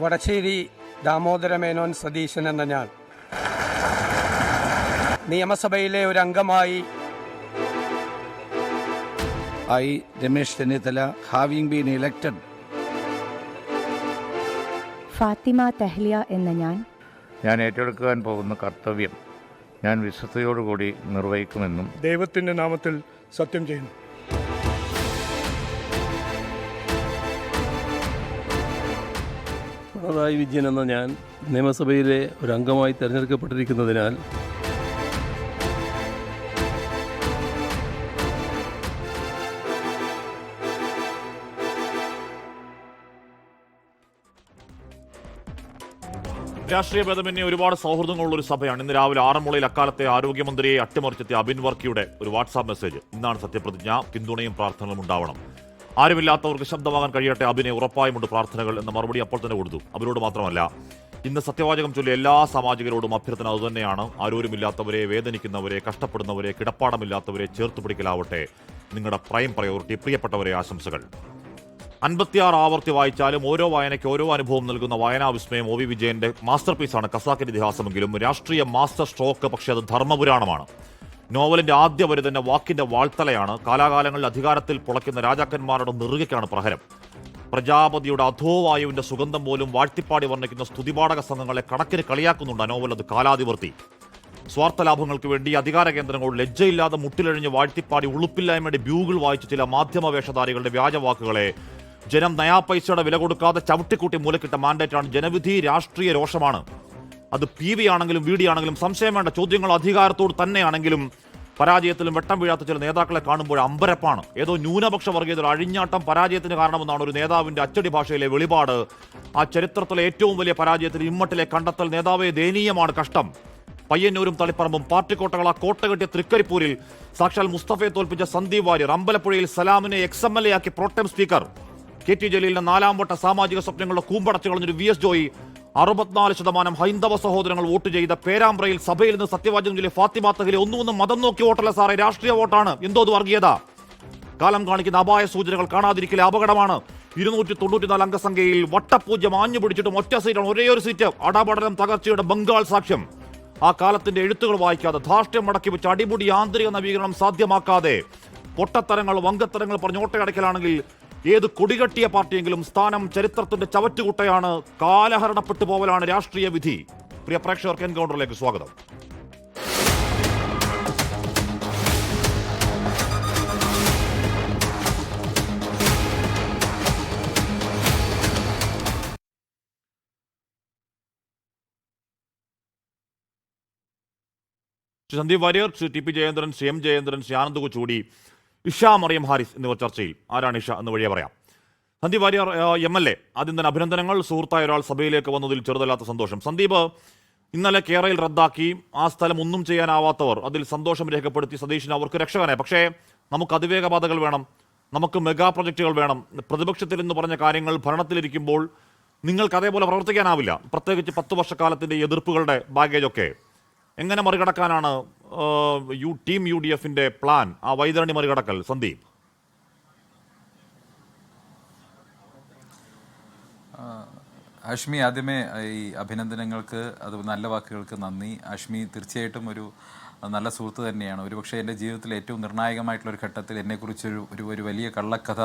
വടശ്ശേരി ദാമോദരമേനോൻ സതീശൻ എന്ന ഞാൻ നിയമസഭയിലെ ഒരു അംഗമായി I, Ramesh Chennithala, having been elected. Fathima Thahiliya എന്ന ഞാൻ ഏറ്റെടുക്കാൻ പോകുന്ന കർത്തവ്യം ഞാൻ വിശ്വസ്തയോടുകൂടി നിർവഹിക്കുമെന്നും ദൈവത്തിൻ്റെ നാമത്തിൽ സത്യം ചെയ്യുന്നു. പിണറായി വിജയൻ എന്ന ഞാൻ നിയമസഭയിലെ ഒരു അംഗമായി തിരഞ്ഞെടുക്കപ്പെട്ടിരിക്കുന്നതിനാൽ രാഷ്ട്രീയ ഭേദമന്യേ ഒരുപാട് സൗഹൃദങ്ങളുള്ള ഒരു സഭയാണ്. ഇന്ന് രാവിലെ ആറന്മുളയിൽ അക്കാലത്തെ ആരോഗ്യമന്ത്രിയെ അട്ടിമറിച്ചെത്തിയ അബിൻ വർക്കിയുടെ ഒരു വാട്സാപ്പ് മെസ്സേജ്. ഇന്നാണ് സത്യപ്രതിജ്ഞ, പിന്തുണയും പ്രാർത്ഥനകളും ഉണ്ടാവണം. ആരുമില്ലാത്തവർക്ക് ശബ്ദമാകാൻ കഴിയട്ടെ, അബിനെ ഉറപ്പായുമുണ്ട് പ്രാർത്ഥനകൾ എന്ന മറുപടി അപ്പോൾ തന്നെ കൊടുത്തു. അവരോട് മാത്രമല്ല, ഇന്ന് സത്യവാചകം ചൊല്ലിയ എല്ലാ സാമാജികരോടും അഭ്യർത്ഥന അതുതന്നെയാണ്. ആരോരുമില്ലാത്തവരെ, വേദനിക്കുന്നവരെ, കഷ്ടപ്പെടുന്നവരെ, കിടപ്പാടമില്ലാത്തവരെ ചേർത്ത് പിടിക്കലാവട്ടെ നിങ്ങളുടെ പ്രൈം പ്രയോറിറ്റി. പ്രിയപ്പെട്ടവരെ, ആശംസകൾ. 56 ആവർത്തി വായിച്ചാലും ഓരോ വായനയ്ക്ക് ഓരോ അനുഭവം നൽകുന്ന വായനാ വിസ്മയം ഒ വി വിജയന്റെ മാസ്റ്റർ പീസാണ് ഖസാക്കിന്റെ ഇതിഹാസമെങ്കിലും രാഷ്ട്രീയ മാസ്റ്റർ സ്ട്രോക്ക് പക്ഷേ അത് ധർമ്മപുരാണമാണ്. നോവലിന്റെ ആദ്യ വരി തന്നെ വാക്കിന്റെ വാൾത്തലയാണ്. കാലാകാലങ്ങളിൽ അധികാരത്തിൽ പുളയ്ക്കുന്ന രാജാക്കന്മാരുടെ നെറുകയ്ക്കാണ് പ്രഹരം. പ്രജാപതിയുടെ അധോവായുവിന്റെ സുഗന്ധം പോലും വാഴ്ത്തിപ്പാടി വർണ്ണിക്കുന്ന സ്തുതിപാഠക സംഘങ്ങളെ കണക്കിന് കളിയാക്കുന്നുണ്ട് നോവൽ. അത് കാലാതിവർത്തി. സ്വാർത്ഥ ലാഭങ്ങൾക്ക് വേണ്ടി അധികാര കേന്ദ്രങ്ങളോട് ലജ്ജയില്ലാതെ മുട്ടിലഴിഞ്ഞ് വാഴ്ത്തിപ്പാടി ഉളുപ്പില്ലായ്മയുടെ ബ്യൂഗിൾ വായിച്ച ചില മാധ്യമ വേഷധാരികളുടെ വ്യാജവാക്കുകളെ ജനം നയാ പൈസയുടെ വില കൊടുക്കാതെ ചവിട്ടിക്കൂട്ടി മൂലക്കിട്ട മാൻഡേറ്റാണ്. ജനവിധി രാഷ്ട്രീയ രോഷമാണ്. അത് PV ആണെങ്കിലും VD ആണെങ്കിലും സംശയം വേണ്ട. ചോദ്യങ്ങൾ അധികാരത്തോട് തന്നെയാണെങ്കിലും പരാജയത്തിലും വെട്ടം വീഴാത്ത ചില നേതാക്കളെ കാണുമ്പോൾ അമ്പരപ്പാണ്. ഏതോ ന്യൂനപക്ഷ വർഗീയതയുടെ അഴിഞ്ഞാട്ടം പരാജയത്തിന് കാരണമെന്നാണ് ഒരു നേതാവിന്റെ അച്ചടി ഭാഷയിലെ വെളിപാട്. ആ ചരിത്രത്തിലെ ഏറ്റവും വലിയ പരാജയത്തിൽ ഇമ്മട്ടിലെ കണ്ടെത്തൽ നേതാവെ ദയനീയമാണ്, കഷ്ടം. പയ്യന്നൂരും തളിപ്പറമ്പും പാർട്ടിക്കോട്ടകൾ, ആ കോട്ട കെട്ടിയ തൃക്കരിപ്പൂരിൽ സാക്ഷാൽ മുസ്തഫയെ തോൽപ്പിച്ച സന്ദീപ് വാര്യർ, അമ്പലപ്പുഴയിൽ സലാമിനെ XMLA ആക്കി പ്രോട്ടം സ്പീക്കർ, KT ജലീലിന്റെ 4ാം വട്ട സാമാജിക സ്വപ്നങ്ങളുടെ കൂമ്പടച്ചു കളഞ്ഞൊരു VS ജോയി, 64% ഹൈന്ദവ സഹോദരങ്ങൾ വോട്ട് ചെയ്ത പേരാമ്പ്രയിൽ സഭയിൽ നിന്ന് സത്യവാചകം ചൊല്ലിയ ഫാത്തിമ തെഹ്ലിയ. ഒന്നും മതം നോക്കി വോട്ടല്ല സാറേ, രാഷ്ട്രീയ വോട്ടാണ്. എന്തോ വർഗീയത. കാലം കാണിക്കുന്ന അപായ സൂചനകൾ കാണാതിരിക്കലെ അപകടമാണ്. 294 അംഗസംഖ്യയിൽ വട്ടപൂജ്യം ആഞ്ഞു പിടിച്ചിട്ടും ഒറ്റ സീറ്റാണ്, ഒരേ ഒരു സീറ്റ്. അടപടലം തകർച്ചയുടെ ബംഗാൾ സാക്ഷ്യം. ആ കാലത്തിന്റെ എഴുത്തുകൾ വായിക്കാതെ, ധാർഷ്ട്യം മടക്കി വെച്ച് അടിമുടി ആന്തരിക നവീകരണം സാധ്യമാക്കാതെ പൊട്ടത്തരങ്ങൾ, വങ്കത്തരങ്ങൾ പറഞ്ഞ് ഓട്ടയടക്കലാണെങ്കിൽ ഏത് കൊടികെട്ടിയ പാർട്ടിയെങ്കിലും സ്ഥാനം ചരിത്രത്തിന്റെ ചവറ്റുകുട്ടയാണ്. കാലഹരണപ്പെട്ടു പോവലാണ് രാഷ്ട്രീയ വിധി. പ്രിയ പ്രേക്ഷകർക്ക് എൻകൗണ്ടറിലേക്ക് സ്വാഗതം. സന്ദീപ് വാര്യർ, TP ജയേന്ദ്രൻ, CM ജയേന്ദ്രൻ, ആനന്ദ് കൊച്ചുകൂടി, ഇഷ മറിയം ഹാരിസ് എന്നിവർ ചർച്ചയിൽ. ആരാണ് ഇഷ എന്ന് വഴിയെ പറയാം. സന്ദീപ് വാര്യർ MLA, ആദ്യം തന്നെ അഭിനന്ദനങ്ങൾ. സുഹൃത്തായ ഒരാൾ സഭയിലേക്ക് വന്നതിൽ ചെറുതല്ലാത്ത സന്തോഷം. സന്ദീപ്, ഇന്നലെ കേരളയിൽ റദ്ദാക്കി ആ സ്ഥലം ഒന്നും ചെയ്യാനാവാത്തവർ അതിൽ സന്തോഷം രേഖപ്പെടുത്തി. സതീഷിന് അവർക്ക് രക്ഷകനെ. പക്ഷേ നമുക്ക് അതിവേഗ പാതകൾ വേണം, നമുക്ക് മെഗാ പ്രൊജക്റ്റുകൾ വേണം. പ്രതിപക്ഷത്തിൽ എന്ന് പറഞ്ഞ കാര്യങ്ങൾ ഭരണത്തിലിരിക്കുമ്പോൾ നിങ്ങൾക്ക് അതേപോലെ പ്രവർത്തിക്കാനാവില്ല. പ്രത്യേകിച്ച് 10 വർഷക്കാലത്തിന്റെ എതിർപ്പുകളുടെ ബാഗേജൊക്കെ എങ്ങനെ മറികടക്കാനാണ് ടീം UDFന്റെ പ്ലാൻ, ആ വൈതരണി മറികടക്കൽ? സന്ദീപ്. ഹാഷ്മി, ആദ്യമേ ഈ അഭിനന്ദനങ്ങൾക്ക്, അത് നല്ല വാക്കുകൾക്ക് നന്ദി. ഹാഷ്മി തീർച്ചയായിട്ടും ഒരു നല്ല സുഹൃത്ത് തന്നെയാണ്. ഒരുപക്ഷെ എൻ്റെ ജീവിതത്തിൽ ഏറ്റവും നിർണായകമായിട്ടുള്ളൊരു ഘട്ടത്തിൽ എന്നെക്കുറിച്ചൊരു ഒരു വലിയ കള്ളക്കഥ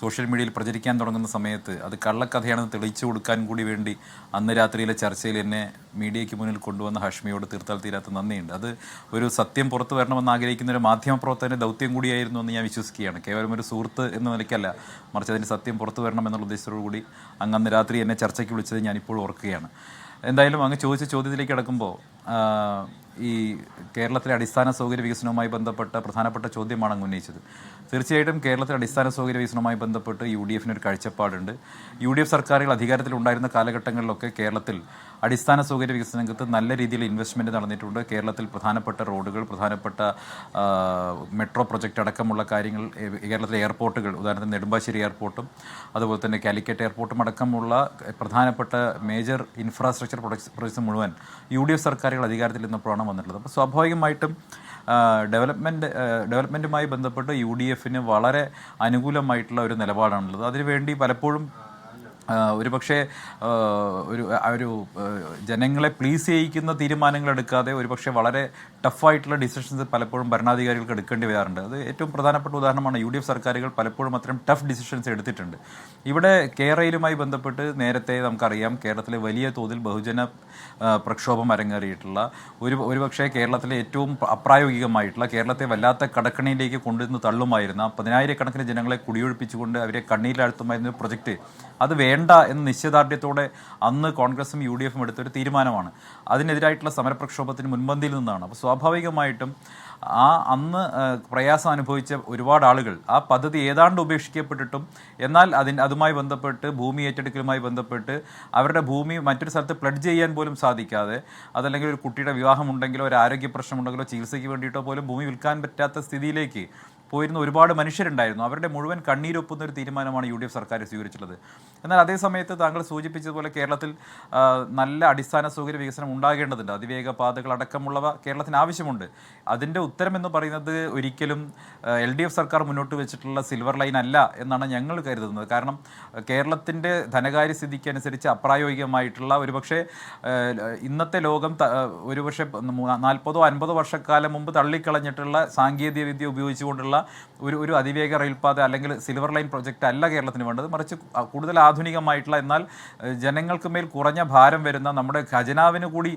സോഷ്യൽ മീഡിയയിൽ പ്രചരിക്കാൻ തുടങ്ങുന്ന സമയത്ത് അത് കള്ളക്കഥയാണെന്ന് തെളിയിച്ചു കൊടുക്കാൻ കൂടി വേണ്ടി അന്ന് രാത്രിയിലെ ചർച്ചയിൽ എന്നെ മീഡിയയ്ക്ക് മുന്നിൽ കൊണ്ടുവന്ന ഹാഷ്മിയോട് തീർത്താൽ തീരാത്ത നന്ദിയുണ്ട്. അത് ഒരു സത്യം പുറത്തു വരണമെന്ന് ആഗ്രഹിക്കുന്ന ഒരു മാധ്യമപ്രവർത്തകൻ്റെ ദൗത്യം കൂടിയായിരുന്നു എന്ന് ഞാൻ വിശ്വസിക്കുകയാണ്. കേവലം ഒരു സുഹൃത്ത് എന്ന നിലയ്ക്കല്ല, മറിച്ച് അതിൻ്റെ സത്യം പുറത്തു വരണം എന്നുള്ള ഉദ്ദേശത്തോടു കൂടി അന്ന് രാത്രി എന്നെ ചർച്ചയ്ക്ക് വിളിച്ചത് ഞാനിപ്പോൾ ഓർക്കുകയാണ്. എന്തായാലും അങ്ങ് ചോദിച്ച ചോദ്യത്തിലേക്ക് കിടക്കുമ്പോൾ, ഈ കേരളത്തിലെ അടിസ്ഥാന സൗകര്യ വികസനവുമായി ബന്ധപ്പെട്ട പ്രധാനപ്പെട്ട ചോദ്യമാണ് അങ്ങ് ഉന്നയിച്ചത്. തീർച്ചയായിട്ടും കേരളത്തിലെ അടിസ്ഥാന സൗകര്യ വികസനവുമായി ബന്ധപ്പെട്ട് UDFനൊരു കാഴ്ചപ്പാടുണ്ട്. UDF സർക്കാരുകൾ അധികാരത്തിലുണ്ടായിരുന്ന കാലഘട്ടങ്ങളിലൊക്കെ കേരളത്തിൽ അടിസ്ഥാന സൗകര്യ വികസന രംഗത്ത് നല്ല രീതിയിൽ ഇൻവെസ്റ്റ്മെൻറ്റ് നടന്നിട്ടുണ്ട്. കേരളത്തിൽ പ്രധാനപ്പെട്ട റോഡുകൾ, പ്രധാനപ്പെട്ട മെട്രോ പ്രൊജക്റ്റ് അടക്കമുള്ള കാര്യങ്ങൾ, കേരളത്തിലെ എയർപോർട്ടുകൾ, ഉദാഹരണത്തിന് നെടുമ്പാശ്ശേരി എയർപോർട്ടും അതുപോലെ തന്നെ കാലിക്കറ്റ് എയർപോർട്ടും അടക്കമുള്ള പ്രധാനപ്പെട്ട മേജർ ഇൻഫ്രാസ്ട്രക്ചർ പ്രൊജക്ട്സ് മുഴുവൻ UDF സർക്കാരുകൾ അധികാരത്തിൽ നിന്നപ്പോഴാണ് വന്നിട്ടുള്ളത്. അപ്പോൾ സ്വാഭാവികമായിട്ടും ഡെവലപ്മെൻറ്റുമായി ബന്ധപ്പെട്ട് UDFന് വളരെ അനുകൂലമായിട്ടുള്ള ഒരു നിലപാടാണുള്ളത്. അതിനുവേണ്ടി പലപ്പോഴും ഒരുപക്ഷെ ഒരു ജനങ്ങളെ പ്ലീസ് ചെയ്യിക്കുന്ന തീരുമാനങ്ങൾ എടുക്കാതെ ഒരുപക്ഷെ വളരെ ടഫായിട്ടുള്ള ഡിസിഷൻസ് പലപ്പോഴും ഭരണാധികാരികൾക്ക് എടുക്കേണ്ടി വരാറുണ്ട്. അത് ഏറ്റവും പ്രധാനപ്പെട്ട ഉദാഹരണമാണ് UDF സർക്കാരുകൾ പലപ്പോഴും അത്തരം ടഫ് ഡിസിഷൻസ് എടുത്തിട്ടുണ്ട്. ഇവിടെ കേരളയിലുമായി ബന്ധപ്പെട്ട് നേരത്തെ നമുക്കറിയാം കേരളത്തിലെ വലിയ തോതിൽ ബഹുജന പ്രക്ഷോഭം അരങ്ങേറിയിട്ടുള്ള ഒരുപക്ഷെ കേരളത്തിലെ ഏറ്റവും അപ്രായോഗികമായിട്ടുള്ള കേരളത്തെ വല്ലാത്ത കടക്കണിയിലേക്ക് കൊണ്ടുവന്ന് തള്ളുമായിരുന്ന 10,000-കണക്കിന് ജനങ്ങളെ കുടിയൊഴിപ്പിച്ചുകൊണ്ട് അവരെ കണ്ണീരിലാഴ്ത്തുമായിരുന്ന പ്രൊജക്റ്റ് അത് വേണ്ട എന്ന നിശ്ചയദാർഢ്യത്തോടെ അന്ന് കോൺഗ്രസും UDFും എടുത്തൊരു തീരുമാനമാണ്. അതിനെതിരായിട്ടുള്ള സമരപ്രക്ഷോഭത്തിന് മുൻപന്തിയിൽ നിന്നാണ്. അപ്പോൾ സ്വാഭാവികമായിട്ടും അന്ന് പ്രയാസം അനുഭവിച്ച ഒരുപാട് ആളുകൾ ആ പദ്ധതി ഏതാണ്ട് ഉപേക്ഷിക്കപ്പെട്ടിട്ടും എന്നാൽ അതുമായി ബന്ധപ്പെട്ട് ഭൂമി ഏറ്റെടുക്കലുമായി ബന്ധപ്പെട്ട് അവരുടെ ഭൂമി മറ്റൊരു സ്ഥലത്ത് പ്ലഡ്ജ് ചെയ്യാൻ പോലും സാധിക്കാതെ, അതല്ലെങ്കിൽ ഒരു കുട്ടിയുടെ വിവാഹമുണ്ടെങ്കിലോ ഒരു ആരോഗ്യ പ്രശ്നമുണ്ടെങ്കിലോ ചികിത്സയ്ക്ക് വേണ്ടിയിട്ടോ പോലും ഭൂമി വിൽക്കാൻ പറ്റാത്ത സ്ഥിതിയിലേക്ക് പോയിരുന്ന ഒരുപാട് മനുഷ്യരുണ്ടായിരുന്നു. അവരുടെ മുഴുവൻ കണ്ണീരൊപ്പുന്ന ഒരു തീരുമാനമാണ് UDF സർക്കാർ സ്വീകരിച്ചിട്ടുള്ളത്. എന്നാൽ അതേ സമയത്ത് താങ്കൾ സൂചിപ്പിച്ചതുപോലെ കേരളത്തിൽ നല്ല അടിസ്ഥാന സൗകര്യ വികസനം ഉണ്ടാകേണ്ടതുണ്ട്. അതിവേഗ പാതകൾ അടക്കമുള്ളവ കേരളത്തിന് ആവശ്യമുണ്ട്. അതിൻ്റെ ഉത്തരമെന്ന് പറയുന്നത് ഒരിക്കലും LDF സർക്കാർ മുന്നോട്ട് വെച്ചിട്ടുള്ള സിൽവർ ലൈൻ അല്ല എന്നാണ് ഞങ്ങൾ കരുതുന്നത്. കാരണം കേരളത്തിൻ്റെ ധനകാര്യ സ്ഥിതിക്ക് അനുസരിച്ച് അപ്രായോഗികമായിട്ടുള്ള ഒരുപക്ഷെ ഇന്നത്തെ ലോകം ഒരുപക്ഷെ 40-50 വർഷക്കാലം മുമ്പ് തള്ളിക്കളഞ്ഞിട്ടുള്ള സാങ്കേതിക വിദ്യ ഉപയോഗിച്ചുകൊണ്ടുള്ള ഒരു അതിവേഗ റെയിൽപാത അല്ലെങ്കിൽ സിൽവർ ലൈൻ പ്രൊജക്റ്റ് അല്ല കേരളത്തിന് വേണ്ടത്. മറിച്ച് കൂടുതൽ ആധുനികമായിട്ടുള്ള എന്നാൽ ജനങ്ങൾക്ക് മേൽ കുറഞ്ഞ ഭാരം വരുന്ന നമ്മുടെ ഖജനാവിന് കൂടി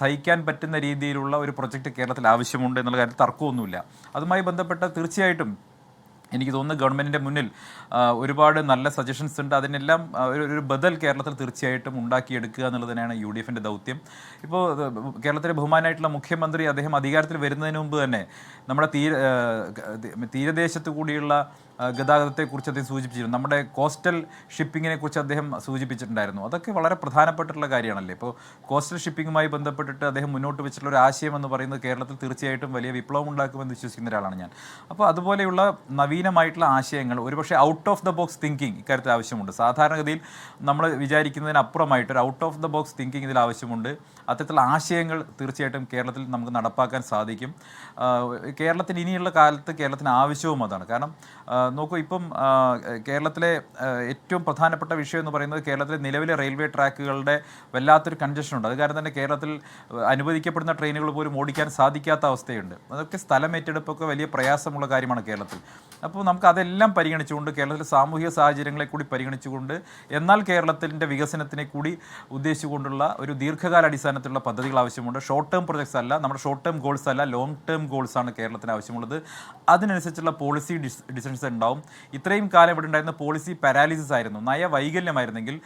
സഹിക്കാൻ പറ്റുന്ന രീതിയിലുള്ള ഒരു പ്രൊജക്റ്റ് കേരളത്തിൽ ആവശ്യമുണ്ട് എന്നുള്ള കാര്യത്തിൽ തർക്കമൊന്നുമില്ല. അതുമായി ബന്ധപ്പെട്ട തീർച്ചയായിട്ടും എനിക്ക് തോന്നുന്നു ഗവൺമെൻറ്റിൻ്റെ മുന്നിൽ ഒരുപാട് നല്ല സജഷൻസ് ഉണ്ട്. അതിനെല്ലാം ഒരു ബദൽ കേരളത്തിൽ തീർച്ചയായിട്ടും ഉണ്ടാക്കിയെടുക്കുക എന്നുള്ളത് തന്നെയാണ് UDFിൻ്റെ ദൗത്യം. ഇപ്പോൾ കേരളത്തിലെ ബഹുമാനായിട്ടുള്ള മുഖ്യമന്ത്രി അദ്ദേഹം അധികാരത്തിൽ വരുന്നതിന് മുമ്പ് തന്നെ നമ്മുടെ തീരദേശത്ത് കൂടിയുള്ള ഗതാഗതത്തെക്കുറിച്ച് അദ്ദേഹം സൂചിപ്പിച്ചിരുന്നു. നമ്മുടെ കോസ്റ്റൽ ഷിപ്പിങ്ങിനെ കുറിച്ച് അദ്ദേഹം സൂചിപ്പിച്ചിട്ടുണ്ടായിരുന്നു. അതൊക്കെ വളരെ പ്രധാനപ്പെട്ടിട്ടുള്ള കാര്യമാണല്ലേ. ഇപ്പോൾ കോസ്റ്റൽ ഷിപ്പിങ്ങുമായി ബന്ധപ്പെട്ടിട്ട് അദ്ദേഹം മുന്നോട്ട് വെച്ചിട്ടുള്ള ഒരു ആശയം എന്ന് പറയുന്നത് കേരളത്തിൽ തീർച്ചയായിട്ടും വലിയ വിപ്ലവം ഉണ്ടാക്കുമെന്ന് വിശ്വസിക്കുന്ന ഒരാളാണ് ഞാൻ. അപ്പോൾ അതുപോലെയുള്ള നവീനമായിട്ടുള്ള ആശയങ്ങൾ ഒരുപക്ഷെ out of the box thinking ഇക്കാര്യത്തിൽ ആവശ്യമുണ്ട്. സാധാരണഗതിയിൽ നമ്മൾ വിചാരിക്കുന്നതിനപ്പുറമായിട്ട് ഒരു out of the box thinking ഇതിൽ ആവശ്യമുണ്ട്. അത്തരത്തിലുള്ള ആശയങ്ങൾ തീർച്ചയായിട്ടും കേരളത്തിൽ നമുക്ക് നടപ്പാക്കാൻ സാധിക്കും. കേരളത്തിന് ഇനിയുള്ള കാലത്ത് കേരളത്തിന് ആവശ്യവും അതാണ്. കാരണം നോക്കൂ, ഇപ്പം കേരളത്തിലെ ഏറ്റവും പ്രധാനപ്പെട്ട വിഷയം എന്ന് പറയുന്നത് കേരളത്തിലെ നിലവിലെ റെയിൽവേ ട്രാക്കുകളുടെ വല്ലാത്തൊരു കൺജഷൻ ഉണ്ട്. അത് കാരണം തന്നെ കേരളത്തിൽ അനുവദിക്കപ്പെടുന്ന ട്രെയിനുകൾ പോലും ഓടിക്കാൻ സാധിക്കാത്ത അവസ്ഥയുണ്ട്. അതൊക്കെ സ്ഥലം ഏറ്റെടുപ്പൊക്കെ വലിയ പ്രയാസമുള്ള കാര്യമാണ് കേരളത്തിൽ. അപ്പോൾ നമുക്ക് അതെല്ലാം പരിഗണിച്ചുകൊണ്ട് കേരളത്തിലെ സാമൂഹിക സാഹചര്യങ്ങളെ കൂടി പരിഗണിച്ചുകൊണ്ട് എന്നാൽ കേരളത്തിൻ്റെ വികസനത്തിനെ കൂടി ഉദ്ദേശിച്ചുകൊണ്ടുള്ള ഒരു ദീർഘകാല അടിസ്ഥാനത്തിലുള്ള പദ്ധതികൾ ആവശ്യമുണ്ട്. ഷോർട്ട് ടേം പ്രൊജക്ട്സ് അല്ല, നമ്മുടെ ഷോർട്ട് ടേം ഗോൾസ് അല്ല, ലോങ് ടേം ഗോൾസാണ് കേരളത്തിന് ആവശ്യമുള്ളത്. അതിനനുസരിച്ചുള്ള പോളിസി ഡിസിഷൻസ് ഉണ്ടാവും. ഇത്രയും കാലം ഇവിടെ ഉണ്ടായിരുന്ന പോളിസി പാരാലിസിസ് ആയിരുന്നു, നയവൈകല്യമായിരുന്നെങ്കിൽ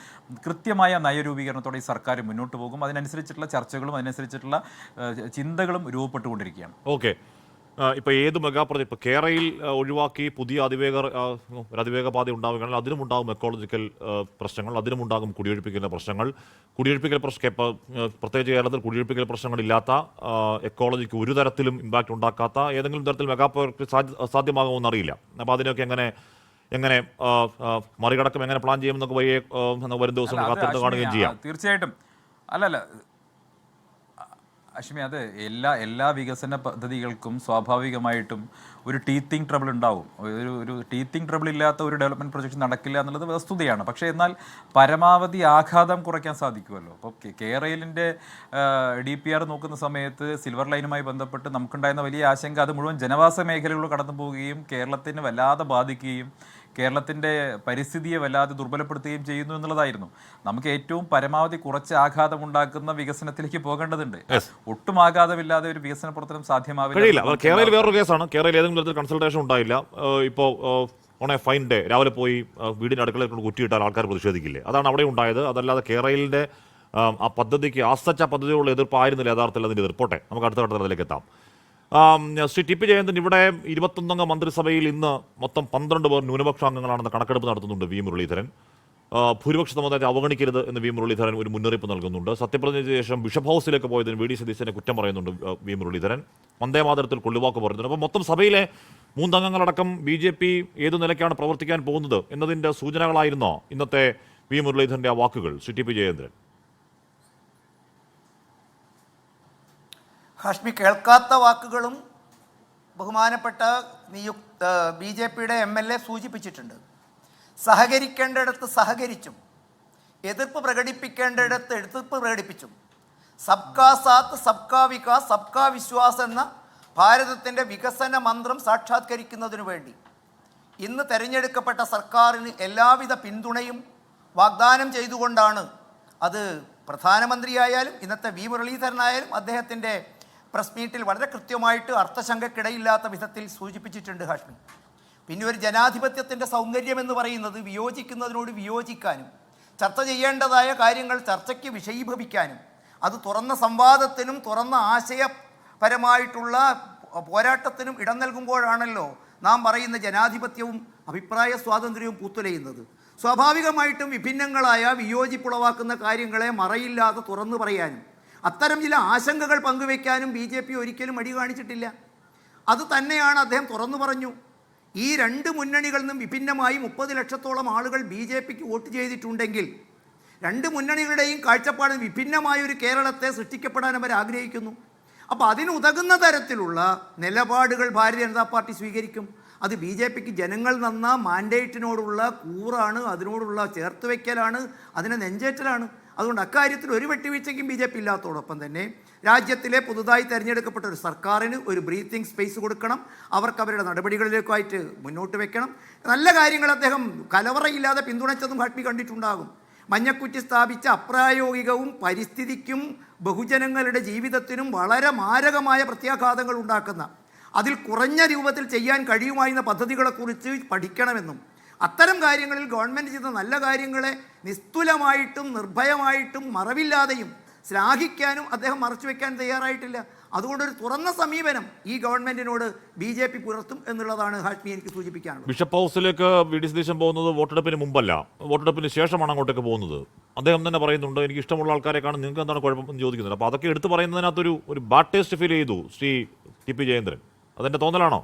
കൃത്യമായ നയരൂപീകരണത്തോടെ ഈ സർക്കാർ മുന്നോട്ട് പോകും. അതിനനുസരിച്ചിട്ടുള്ള ചർച്ചകളും അതിനനുസരിച്ചിട്ടുള്ള ചിന്തകളും രൂപപ്പെട്ടുകൊണ്ടിരിക്കുകയാണ്. ഓക്കെ, ഇപ്പോൾ ഏത് മെഗാ പ്രോജക്റ്റ് ഇപ്പോൾ കേരളയിൽ ഒഴിവാക്കി പുതിയ അതിവേഗ പാത ഉണ്ടാവുകയാണെങ്കിൽ അതിനുമുണ്ടാകും എക്കോളജിക്കൽ പ്രശ്നങ്ങൾ, അതിനുമുണ്ടാകും കുടിയൊഴിപ്പിക്കലിൻ്റെ പ്രശ്നങ്ങൾ. പ്രത്യേകിച്ച് കേരളത്തിൽ കുടിയൊഴിപ്പിക്കൽ പ്രശ്നങ്ങളില്ലാത്ത എക്കോളജിക്ക് ഒരു തരത്തിലും ഇമ്പാക്റ്റ് ഉണ്ടാക്കാത്ത ഏതെങ്കിലും തരത്തിൽ മെഗാ പ്രോജക്റ്റ് സാധ്യമാകുമെന്ന് അറിയില്ല. അപ്പോൾ അതിനൊക്കെ എങ്ങനെ മറികടക്കും, എങ്ങനെ പ്ലാൻ ചെയ്യുമെന്നൊക്കെ വരും ദിവസങ്ങൾ കാത്തിരുന്ന് കാണുകയും ചെയ്യാം. തീർച്ചയായിട്ടും അല്ലല്ല അശ്മി, അത് എല്ലാ വികസന പദ്ധതികൾക്കും സ്വാഭാവികമായിട്ടും ഒരു ടീത്തിങ് ട്രബിൾ ഉണ്ടാവും. ഒരു ടീത്തിങ് ട്രബിൾ ഇല്ലാത്ത ഒരു ഡെവലപ്മെൻറ്റ് പ്രൊജക്റ്റ് നടക്കില്ല എന്നുള്ളത് വസ്തുതയാണ്. പക്ഷേ എന്നാൽ പരമാവധി ആഘാതം കുറയ്ക്കാൻ സാധിക്കുമല്ലോ. അപ്പോൾ കേരളിൻ്റെ DPR നോക്കുന്ന സമയത്ത് സിൽവർ ലൈനുമായി ബന്ധപ്പെട്ട് നമുക്കുണ്ടായിരുന്ന വലിയ ആശങ്ക അത് മുഴുവൻ ജനവാസ മേഖലകളിലൂടെ കടന്നു പോവുകയും കേരളത്തിന് വല്ലാതെ ബാധിക്കുകയും കേരളത്തിൻ്റെ പരിസ്ഥിതിയെ വല്ലാതെ ദുർബലപ്പെടുത്തുകയും ചെയ്യുന്നു എന്നുള്ളതായിരുന്നു. നമുക്ക് ഏറ്റവും പരമാവധി കുറച്ച് ആഘാതമുണ്ടാക്കുന്ന വികസനത്തിലേക്ക് പോകേണ്ടതുണ്ട്. ഒട്ടും ആഘാതമില്ലാതെ ഒരു വികസന പ്രവർത്തനം സാധ്യമാവില്ല. കേരളയിൽ വേറൊരു കേസാണ്. കേരളയിൽ ഏതെങ്കിലും തരത്തിൽ കൺസൾട്ടേഷൻ ഉണ്ടായില്ല. ഇപ്പോൾ ഓൺ എ ഫൈൻ ഡേ രാവിലെ പോയി വീടിൻ്റെ അടുക്കളയിൽ കൊണ്ട് കുറ്റിയിട്ടാൽ ആൾക്കാർ പ്രതിഷേധിക്കില്ലേ? അതാണ് അവിടെ ഉണ്ടായത്. അതല്ലാതെ കേരളയിലെ ആ പദ്ധതിക്ക് പദ്ധതിയുള്ള എതിർപ്പായിരുന്നില്ല യഥാർത്ഥത്തിൽ അതിൻ്റെ എതിർപ്പോട്ടെ. നമുക്ക് അടുത്ത ഘട്ടത്തിലേക്ക് എത്താം. ശ്രീ ടി പി ജയന്തൻ, ഇവിടെ 21 മന്ത്രിസഭയിൽ ഇന്ന് മൊത്തം 12 പേർ ന്യൂനപക്ഷ അംഗങ്ങളാണെന്ന് കണക്കെടുപ്പ് നടത്തുന്നുണ്ട് വി മുരളീധരൻ. ഭൂരിപക്ഷ സമുദായത്തെ അവഗണിക്കരുത് എന്ന് വി മുരളീധരൻ ഒരു മുന്നറിയിപ്പ് നൽകുന്നുണ്ട്. സത്യപ്രതിജ്ഞയ്ക്ക് ശേഷം ബിഷപ്പ് ഹൗസിലേക്ക് പോയതിന് VD സതീശനെ കുറ്റം പറയുന്നുണ്ട് വി മുരളീധരൻ. വന്ദേമാതരത്തിൽ കൊള്ളുവാക്ക് പറയുന്നുണ്ട്. അപ്പോൾ മൊത്തം സഭയിലെ 3 അംഗങ്ങളടക്കം BJP ഏതു നിലയ്ക്കാണ് പ്രവർത്തിക്കാൻ പോകുന്നത് എന്നതിൻ്റെ സൂചനകളായിരുന്നോ ഇന്നത്തെ വി മുരളീധരൻ്റെ ആ വാക്കുകൾ? Shri T P Jayanthan. ഹാഷ്മി, കേൾക്കാത്ത വാക്കുകളും ബഹുമാനപ്പെട്ട BJPയുടെ MLA സൂചിപ്പിച്ചിട്ടുണ്ട്. സഹകരിക്കേണ്ടിടത്ത് സഹകരിച്ചും എതിർപ്പ് പ്രകടിപ്പിക്കേണ്ടിടത്ത് എതിർപ്പ് പ്രകടിപ്പിച്ചു. സബ്കാ സാത്ത് സബ്കാ വികാസ് സബ്കാ വിശ്വാസ് എന്ന ഭാരതത്തിൻ്റെ വികസന മന്ത്രം സാക്ഷാത്കരിക്കുന്നതിനു വേണ്ടി ഇന്ന് തെരഞ്ഞെടുക്കപ്പെട്ട സർക്കാരിന് എല്ലാവിധ പിന്തുണയും വാഗ്ദാനം ചെയ്തുകൊണ്ടാണ്, അത് പ്രധാനമന്ത്രിയായാലും ഇന്നത്തെ വി മുരളീധരനായാലും അദ്ദേഹത്തിൻ്റെ പ്രസ് മീറ്റിൽ വളരെ കൃത്യമായിട്ട് അർത്ഥശങ്കക്കിടയില്ലാത്ത വിധത്തിൽ സൂചിപ്പിച്ചിട്ടുണ്ട് ഹാഷ്മി. പിന്നെ ഒരു ജനാധിപത്യത്തിൻ്റെ സൗന്ദര്യം എന്ന് പറയുന്നത് വിയോജിക്കുന്നതിനോട് വിയോജിക്കാനും ചർച്ച ചെയ്യേണ്ടതായ കാര്യങ്ങൾ ചർച്ചയ്ക്ക് വിഷയീഭവിക്കാനും അത് തുറന്ന സംവാദത്തിനും തുറന്ന ആശയപരമായിട്ടുള്ള പോരാട്ടത്തിനും ഇടം നൽകുമ്പോഴാണല്ലോ നാം പറയുന്ന ജനാധിപത്യവും അഭിപ്രായ സ്വാതന്ത്ര്യവും പൂത്തുലയുന്നത്. സ്വാഭാവികമായിട്ടും വിഭിന്നങ്ങളായ വിയോജിപ്പുളവാക്കുന്ന കാര്യങ്ങളെ മറയില്ലാതെ തുറന്നു പറയാനും അത്തരം ചില ആശങ്കകൾ പങ്കുവയ്ക്കാനും BJP ഒരിക്കലും മടി കാണിച്ചിട്ടില്ല. അത് തന്നെയാണ് അദ്ദേഹം തുറന്നു പറഞ്ഞു. ഈ രണ്ട് മുന്നണികളിൽ നിന്നും വിഭിന്നമായി 30 ലക്ഷത്തോളം ആളുകൾ BJPക്ക് വോട്ട് ചെയ്തിട്ടുണ്ടെങ്കിൽ രണ്ട് മുന്നണികളുടെയും കാഴ്ചപ്പാട് വിഭിന്നമായൊരു കേരളത്തെ സൃഷ്ടിക്കപ്പെടാൻ അവർ ആഗ്രഹിക്കുന്നു. അപ്പോൾ അതിനുതകുന്ന തരത്തിലുള്ള നിലപാടുകൾ ഭാരതീയ ജനതാ പാർട്ടി സ്വീകരിക്കും. അത് BJPക്ക് ജനങ്ങൾ തന്ന മാൻഡേറ്റിനോടുള്ള കൂറാണ്, അതിനോടുള്ള ചേർത്തുവയ്ക്കലാണ്, അതിനെ നെഞ്ചേറ്റലാണ്. അതുകൊണ്ട് അക്കാര്യത്തിൽ ഒരു വെട്ടിവീഴ്ചയ്ക്കും BJP ഇല്ലാത്തതോടൊപ്പം തന്നെ രാജ്യത്തിലെ പുതുതായി തിരഞ്ഞെടുക്കപ്പെട്ട ഒരു സർക്കാരിന് ഒരു ബ്രീത്തിങ് സ്പേസ് കൊടുക്കണം. അവർക്ക് അവരുടെ നടപടികളിലേക്കായിട്ട് മുന്നോട്ട് വെക്കണം. നല്ല കാര്യങ്ങൾ അദ്ദേഹം കലവറയില്ലാതെ പിന്തുണച്ചതും ഹാഷ്മി കണ്ടിട്ടുണ്ടാകും. മഞ്ഞക്കുറ്റി സ്ഥാപിച്ച അപ്രായോഗികവും പരിസ്ഥിതിക്കും ബഹുജനങ്ങളുടെ ജീവിതത്തിനും വളരെ മാരകമായ പ്രത്യാഘാതങ്ങൾ ഉണ്ടാക്കുന്ന, അതിൽ കുറഞ്ഞ രൂപത്തിൽ ചെയ്യാൻ കഴിയുമായിരുന്ന പദ്ധതികളെക്കുറിച്ച് പഠിക്കണമെന്നും അത്തരം കാര്യങ്ങളിൽ ഗവൺമെൻറ് ചെയ്ത നല്ല കാര്യങ്ങളെ നിസ്തുലമായിട്ടും നിർഭയമായിട്ടും മറവില്ലാതെയും ശ്ലാഘിക്കാനും അദ്ദേഹം മറച്ചുവെക്കാൻ തയ്യാറായിട്ടില്ല. അതുകൊണ്ടൊരു തുറന്ന സമീപനം ഈ ഗവൺമെൻറ്റിനോട് BJP പുലർത്തും എന്നുള്ളതാണ് ഹാഷ്മി എനിക്ക് സൂചിപ്പിക്കാനുള്ളത്. ബിഷപ്പ് ഹൗസിലേക്ക് വി ഡി സതീശൻ പോകുന്നത് വോട്ടെടുപ്പിന് മുമ്പല്ല, വോട്ടെടുപ്പിന് ശേഷമാണ് അങ്ങോട്ടേക്ക് പോകുന്നത്. അദ്ദേഹം തന്നെ പറയുന്നുണ്ട്, എനിക്ക് ഇഷ്ടമുള്ള ആൾക്കാരെ കാണും, നിങ്ങൾക്ക് എന്താണ് കുഴപ്പമെന്ന് ചോദിക്കുന്നുണ്ട്. അപ്പോൾ അതൊക്കെ എടുത്ത് പറയുന്നതിനകത്തൊരു ബാഡ് ടേസ്റ്റ് ഫീൽ ചെയ്തു ശ്രീ TP ജയേന്ദ്രൻ. അതെൻ്റെ തോന്നലാണോ?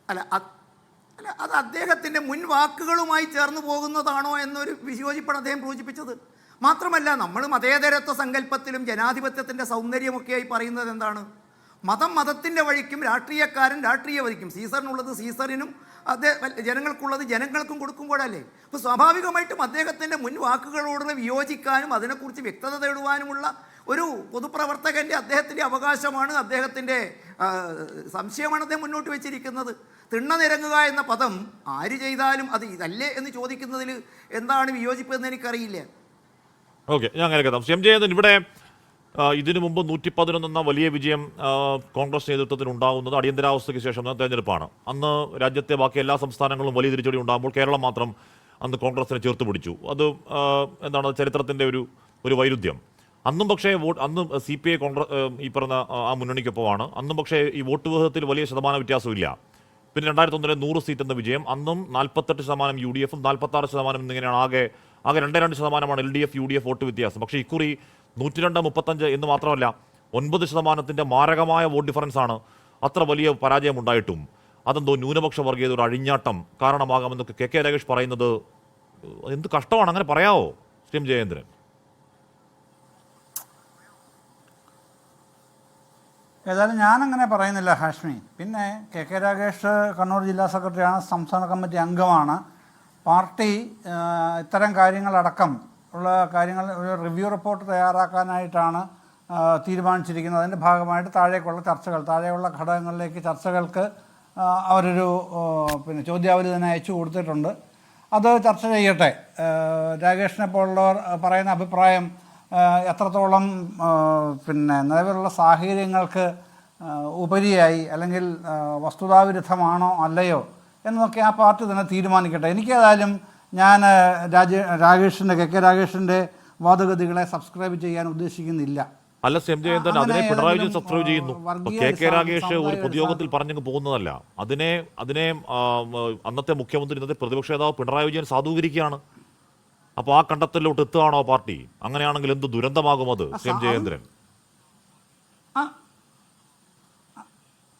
അല്ല, അത് അദ്ദേഹത്തിൻ്റെ മുൻ വാക്കുകളുമായി ചേർന്ന് പോകുന്നതാണോ എന്നൊരു വിയോജിപ്പാണ് അദ്ദേഹം സൂചിപ്പിച്ചത്. മാത്രമല്ല, നമ്മൾ മതേതരത്വ സങ്കല്പത്തിലും ജനാധിപത്യത്തിൻ്റെ സൗന്ദര്യമൊക്കെയായി പറയുന്നത് എന്താണ്? മതം മതത്തിൻ്റെ വഴിക്കും രാഷ്ട്രീയക്കാരൻ രാഷ്ട്രീയ വഴിക്കും, സീസറിനുള്ളത് സീസറിനും ജനങ്ങൾക്കുള്ളത് ജനങ്ങൾക്കും കൊടുക്കുമ്പോഴല്ലേ. അപ്പോൾ സ്വാഭാവികമായിട്ടും അദ്ദേഹത്തിൻ്റെ മുൻ വാക്കുകളോട് വിയോജിക്കാനും അതിനെക്കുറിച്ച് വ്യക്തത തേടുവാനുമുള്ള ഒരു പൊതുപ്രവർത്തകൻ്റെ അദ്ദേഹത്തിൻ്റെ അവകാശമാണ്, അദ്ദേഹത്തിൻ്റെ സംശയമാണ് അദ്ദേഹം മുന്നോട്ട് വെച്ചിരിക്കുന്നത്. തിണ്ണ നിരങ്ങുക എന്ന പദം ആര് ചെയ്താലും അത് ഇതല്ലേ എന്ന് ചോദിക്കുന്നതിൽ എന്താണ് വിയോജിപ്പ് എന്ന് എനിക്കറിയില്ല. ഓക്കെ, ഞാൻ അങ്ങനെ കേൾക്കാം. എം ജയന്തൻ, ഇവിടെ ഇതിനു മുമ്പ് 111 എന്ന വലിയ വിജയം കോൺഗ്രസ് നേതൃത്വത്തിന് ഉണ്ടാകുന്നത് അടിയന്തരാവസ്ഥയ്ക്ക് ശേഷം തെരഞ്ഞെടുപ്പാണ്. അന്ന് രാജ്യത്തെ ബാക്കി എല്ലാ സംസ്ഥാനങ്ങളും വലിയ തിരിച്ചടി ഉണ്ടാകുമ്പോൾ കേരളം മാത്രം അന്ന് കോൺഗ്രസിനെ ചേർത്ത് പിടിച്ചു. അത് എന്താണ് ചരിത്രത്തിൻ്റെ ഒരു വൈരുദ്ധ്യം. അന്നും പക്ഷേ അന്ന് CPI കോൺഗ്രസ് ഈ പറഞ്ഞ ആ മുന്നണിക്കൊപ്പമാണ്. അന്നും പക്ഷേ ഈ വോട്ട് വിഹിതത്തിൽ വലിയ ശതമാന വ്യത്യാസമില്ല. പിന്നെ 2001 100 സീറ്റ് എന്ന വിജയം, അന്നും 48% UDF-ഉം 46% എന്നിങ്ങനെയാണ്. ആകെ 2% LDF UDF വോട്ട് വ്യത്യാസം. പക്ഷേ ഇക്കുറി 102-35 എന്ന് മാത്രമല്ല 9% മാരകമായ വോട്ട് ഡിഫറൻസ് ആണ്. അത്ര വലിയ പരാജയം ഉണ്ടായിട്ടും അതെന്തോ ന്യൂനപക്ഷ വർഗീയത ഒരു അഴിഞ്ഞാട്ടം കാരണമാകാമെന്നൊക്കെ KK രാഗേഷ് പറയുന്നത് എന്ത് കഷ്ടമാണ്. അങ്ങനെ പറയാവോ ശ്രീ എം ജയേന്ദ്രൻ? ഏതായാലും ഞാനങ്ങനെ പറയുന്നില്ല ഹാഷ്മി. പിന്നെ KK രാഗേഷ് കണ്ണൂർ ജില്ലാ സെക്രട്ടറിയാണ്, സംസ്ഥാന കമ്മിറ്റി അംഗമാണ്. പാർട്ടി ഇത്തരം കാര്യങ്ങളടക്കം ഉള്ള കാര്യങ്ങൾ ഒരു റിവ്യൂ റിപ്പോർട്ട് തയ്യാറാക്കാനായിട്ടാണ് തീരുമാനിച്ചിരിക്കുന്നത്. അതിൻ്റെ ഭാഗമായിട്ട് താഴെയുള്ള ഘടകങ്ങളിലേക്ക് ചർച്ചകൾക്ക് അവരൊരു ചോദ്യാവലി തന്നെ അയച്ചു കൊടുത്തിട്ടുണ്ട്. അത് ചർച്ച ചെയ്യട്ടെ. രാഗേഷിനെ പോലുള്ളവർ പറയുന്ന അഭിപ്രായം എത്രത്തോളം നിലവിലുള്ള സാഹചര്യങ്ങൾക്ക് ഉപരിയായി അല്ലെങ്കിൽ വസ്തുതാവിരുദ്ധമാണോ അല്ലയോ എന്നൊക്കെ ആ പാർട്ടി തന്നെ തീരുമാനിക്കട്ടെ. എനിക്കേതായാലും ഞാൻ KK രാഗേഷിൻ്റെ വാദഗതികളെ സബ്സ്ക്രൈബ് ചെയ്യാൻ ഉദ്ദേശിക്കുന്നില്ല. അല്ല എം ജയന്തൻ, അതിനെ പിണറായി വിജയൻ സബ്സ്ക്രൈബ് ചെയ്യുന്നു. KK രാഗേഷ് ഒരു പൊതുയോഗത്തിൽ പറഞ്ഞങ്ങ് പോകുന്നതല്ല. അതിനെ അന്നത്തെ മുഖ്യമന്ത്രി, ഇന്നത്തെ പ്രതിപക്ഷ നേതാവ് പിണറായി വിജയൻ സാധൂകരിക്കുകയാണ്. അപ്പോൾ ആ കണ്ടെത്തലിലോട്ട് എത്തുകയാണോ പാർട്ടി? അങ്ങനെയാണെങ്കിൽ എന്ത് ദുരന്തമാകും അത് എം ജയേന്ദ്രൻ?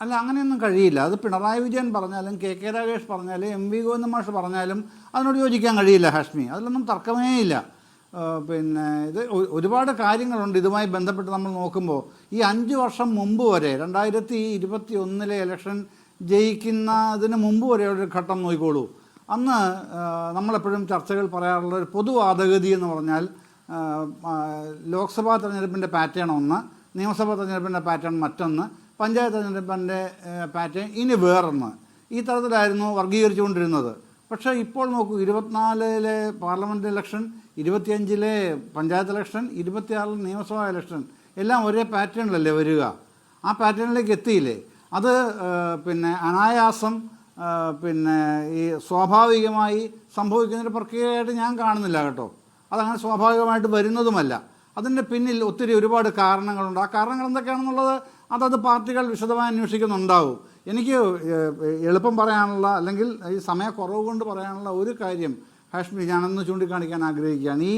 അല്ല, അങ്ങനെയൊന്നും കഴിയില്ല. അത് പിണറായി വിജയൻ പറഞ്ഞാലും KK രാഗേഷ് പറഞ്ഞാലും MV ഗോവിന്ദൻ മാഷ് പറഞ്ഞാലും അതിനോട് യോജിക്കാൻ കഴിയില്ല ഹാഷ്മി. അതിലൊന്നും തർക്കമേ ഇല്ല. ഇത് ഒരുപാട് കാര്യങ്ങളുണ്ട് ഇതുമായി ബന്ധപ്പെട്ട് നമ്മൾ നോക്കുമ്പോൾ. ഈ 5 വർഷം മുമ്പ് വരെ 2021 ഇലക്ഷൻ ജയിക്കുന്നതിന് മുമ്പ് വരെ ഒരു ഘട്ടം നോക്കിക്കോളൂ. അന്ന് നമ്മളെപ്പോഴും ചർച്ചകൾ പറയാറുള്ള ഒരു പൊതുവാദഗതി എന്ന് പറഞ്ഞാൽ ലോക്സഭാ തെരഞ്ഞെടുപ്പിൻ്റെ പാറ്റേൺ ഒന്ന്, നിയമസഭാ തെരഞ്ഞെടുപ്പിൻ്റെ പാറ്റേൺ മറ്റൊന്ന്, പഞ്ചായത്ത് തെരഞ്ഞെടുപ്പിൻ്റെ പാറ്റേൺ ഇനി വേറൊന്ന്, ഈ തരത്തിലായിരുന്നു വർഗീകരിച്ചുകൊണ്ടിരുന്നത്. പക്ഷേ ഇപ്പോൾ നോക്കൂ, 24-ലെ പാർലമെൻറ്റ് ഇലക്ഷൻ, 25-ലെ പഞ്ചായത്ത് ഇലക്ഷൻ, 26-ലെ നിയമസഭാ ഇലക്ഷൻ എല്ലാം ഒരേ പാറ്റേണിലല്ലേ വരിക. ആ പാറ്റേണിലേക്ക് എത്തിയില്ലേ? അത് പിന്നെ അനായാസം പിന്നെ ഈ സ്വാഭാവികമായി സംഭവിക്കുന്നൊരു പ്രക്രിയയായിട്ട് ഞാൻ കാണുന്നില്ല കേട്ടോ. അതങ്ങനെ സ്വാഭാവികമായിട്ട് വരുന്നതുമല്ല. അതിൻ്റെ പിന്നിൽ ഒരുപാട് കാരണങ്ങളുണ്ട്. ആ കാരണങ്ങൾ എന്തൊക്കെയാണെന്നുള്ളത് അതത് പാർട്ടികൾ വിശദമായി അന്വേഷിക്കുന്നുണ്ടാവും. എനിക്ക് എളുപ്പം പറയാനുള്ള, അല്ലെങ്കിൽ ഈ സമയക്കുറവ് കൊണ്ട് പറയാനുള്ള ഒരു കാര്യം ഹാഷ്മി ഞാനൊന്ന് ചൂണ്ടിക്കാണിക്കാൻ ആഗ്രഹിക്കുകയാണ്. ഈ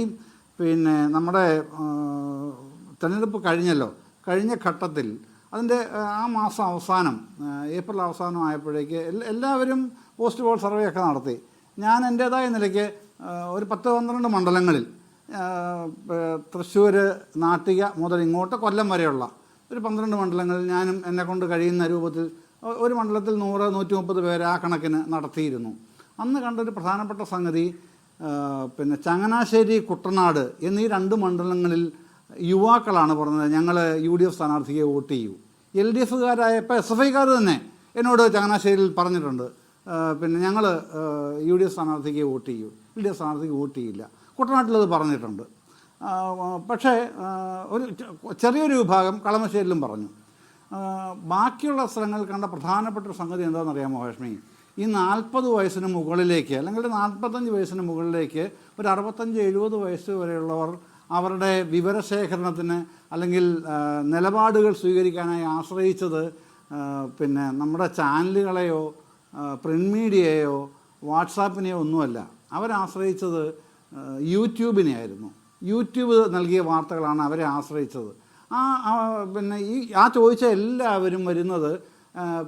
പിന്നെ നമ്മുടെ തെരഞ്ഞെടുപ്പ് കഴിഞ്ഞല്ലോ, കഴിഞ്ഞ ഘട്ടത്തിൽ അതിൻ്റെ ആ മാസം അവസാനം, ഏപ്രിൽ അവസാനം ആയപ്പോഴേക്ക് എല്ലാവരും പോസ്റ്റ് പോൾ സർവേ ഒക്കെ നടത്തി. ഞാൻ എൻ്റേതായ നിലയ്ക്ക് ഒരു 10-12 മണ്ഡലങ്ങളിൽ, തൃശ്ശൂർ, നാട്ടിക മുതൽ ഇങ്ങോട്ട് കൊല്ലം വരെയുള്ള ഒരു 12 മണ്ഡലങ്ങളിൽ ഞാനും എന്നെക്കൊണ്ട് കഴിയുന്ന രൂപത്തിൽ ഒരു മണ്ഡലത്തിൽ 100-130 പേര് ആ കണക്കിന് നടത്തിയിരുന്നു. അന്ന് കണ്ടൊരു പ്രധാനപ്പെട്ട സംഗതി, പിന്നെ ചങ്ങനാശ്ശേരി, കുട്ടനാട് എന്നീ 2 മണ്ഡലങ്ങളിൽ യുവാക്കളാണ് പറഞ്ഞത് ഞങ്ങൾ UDF സ്ഥാനാർത്ഥിയെ വോട്ട് ചെയ്യൂ. LDFകാരായ ഇപ്പോൾ SFIക്കാർ തന്നെ എന്നോട് ചങ്ങനാശ്ശേരിയിൽ പറഞ്ഞിട്ടുണ്ട്, പിന്നെ ഞങ്ങൾ UDF സ്ഥാനാർത്ഥിക്ക് വോട്ട് ചെയ്യൂ, LDF സ്ഥാനാർത്ഥിക്ക് വോട്ട് ചെയ്യില്ല. കുട്ടനാട്ടിലത് പറഞ്ഞിട്ടുണ്ട്. പക്ഷേ ഒരു ചെറിയൊരു വിഭാഗം കളമശ്ശേരിയിലും പറഞ്ഞു. ബാക്കിയുള്ള സ്ഥലങ്ങളിൽ കണ്ട പ്രധാനപ്പെട്ട ഒരു സംഗതി എന്താണെന്നറിയാമോ ഹാഷ്മി? ഈ 40 വയസ്സിന് മുകളിലേക്ക്, അല്ലെങ്കിൽ 45 വയസ്സിന് മുകളിലേക്ക് ഒരു 65-70 വയസ്സ് വരെയുള്ളവർ അവരുടെ വിവരശേഖരണത്തിന് അല്ലെങ്കിൽ നിലപാടുകൾ സ്വീകരിക്കാനായി ആശ്രയിച്ചത് പിന്നെ നമ്മുടെ ചാനലുകളെയോ പ്രിൻ്റ് മീഡിയയോ വാട്സാപ്പിനെയോ ഒന്നുമല്ല. അവരാശ്രയിച്ചത് യൂട്യൂബിനെയായിരുന്നു. യൂട്യൂബ് നൽകിയ വാർത്തകളാണ് അവരെ ആശ്രയിച്ചത്. പിന്നെ ആ ചോദിച്ച എല്ലാവരും വരുന്നത്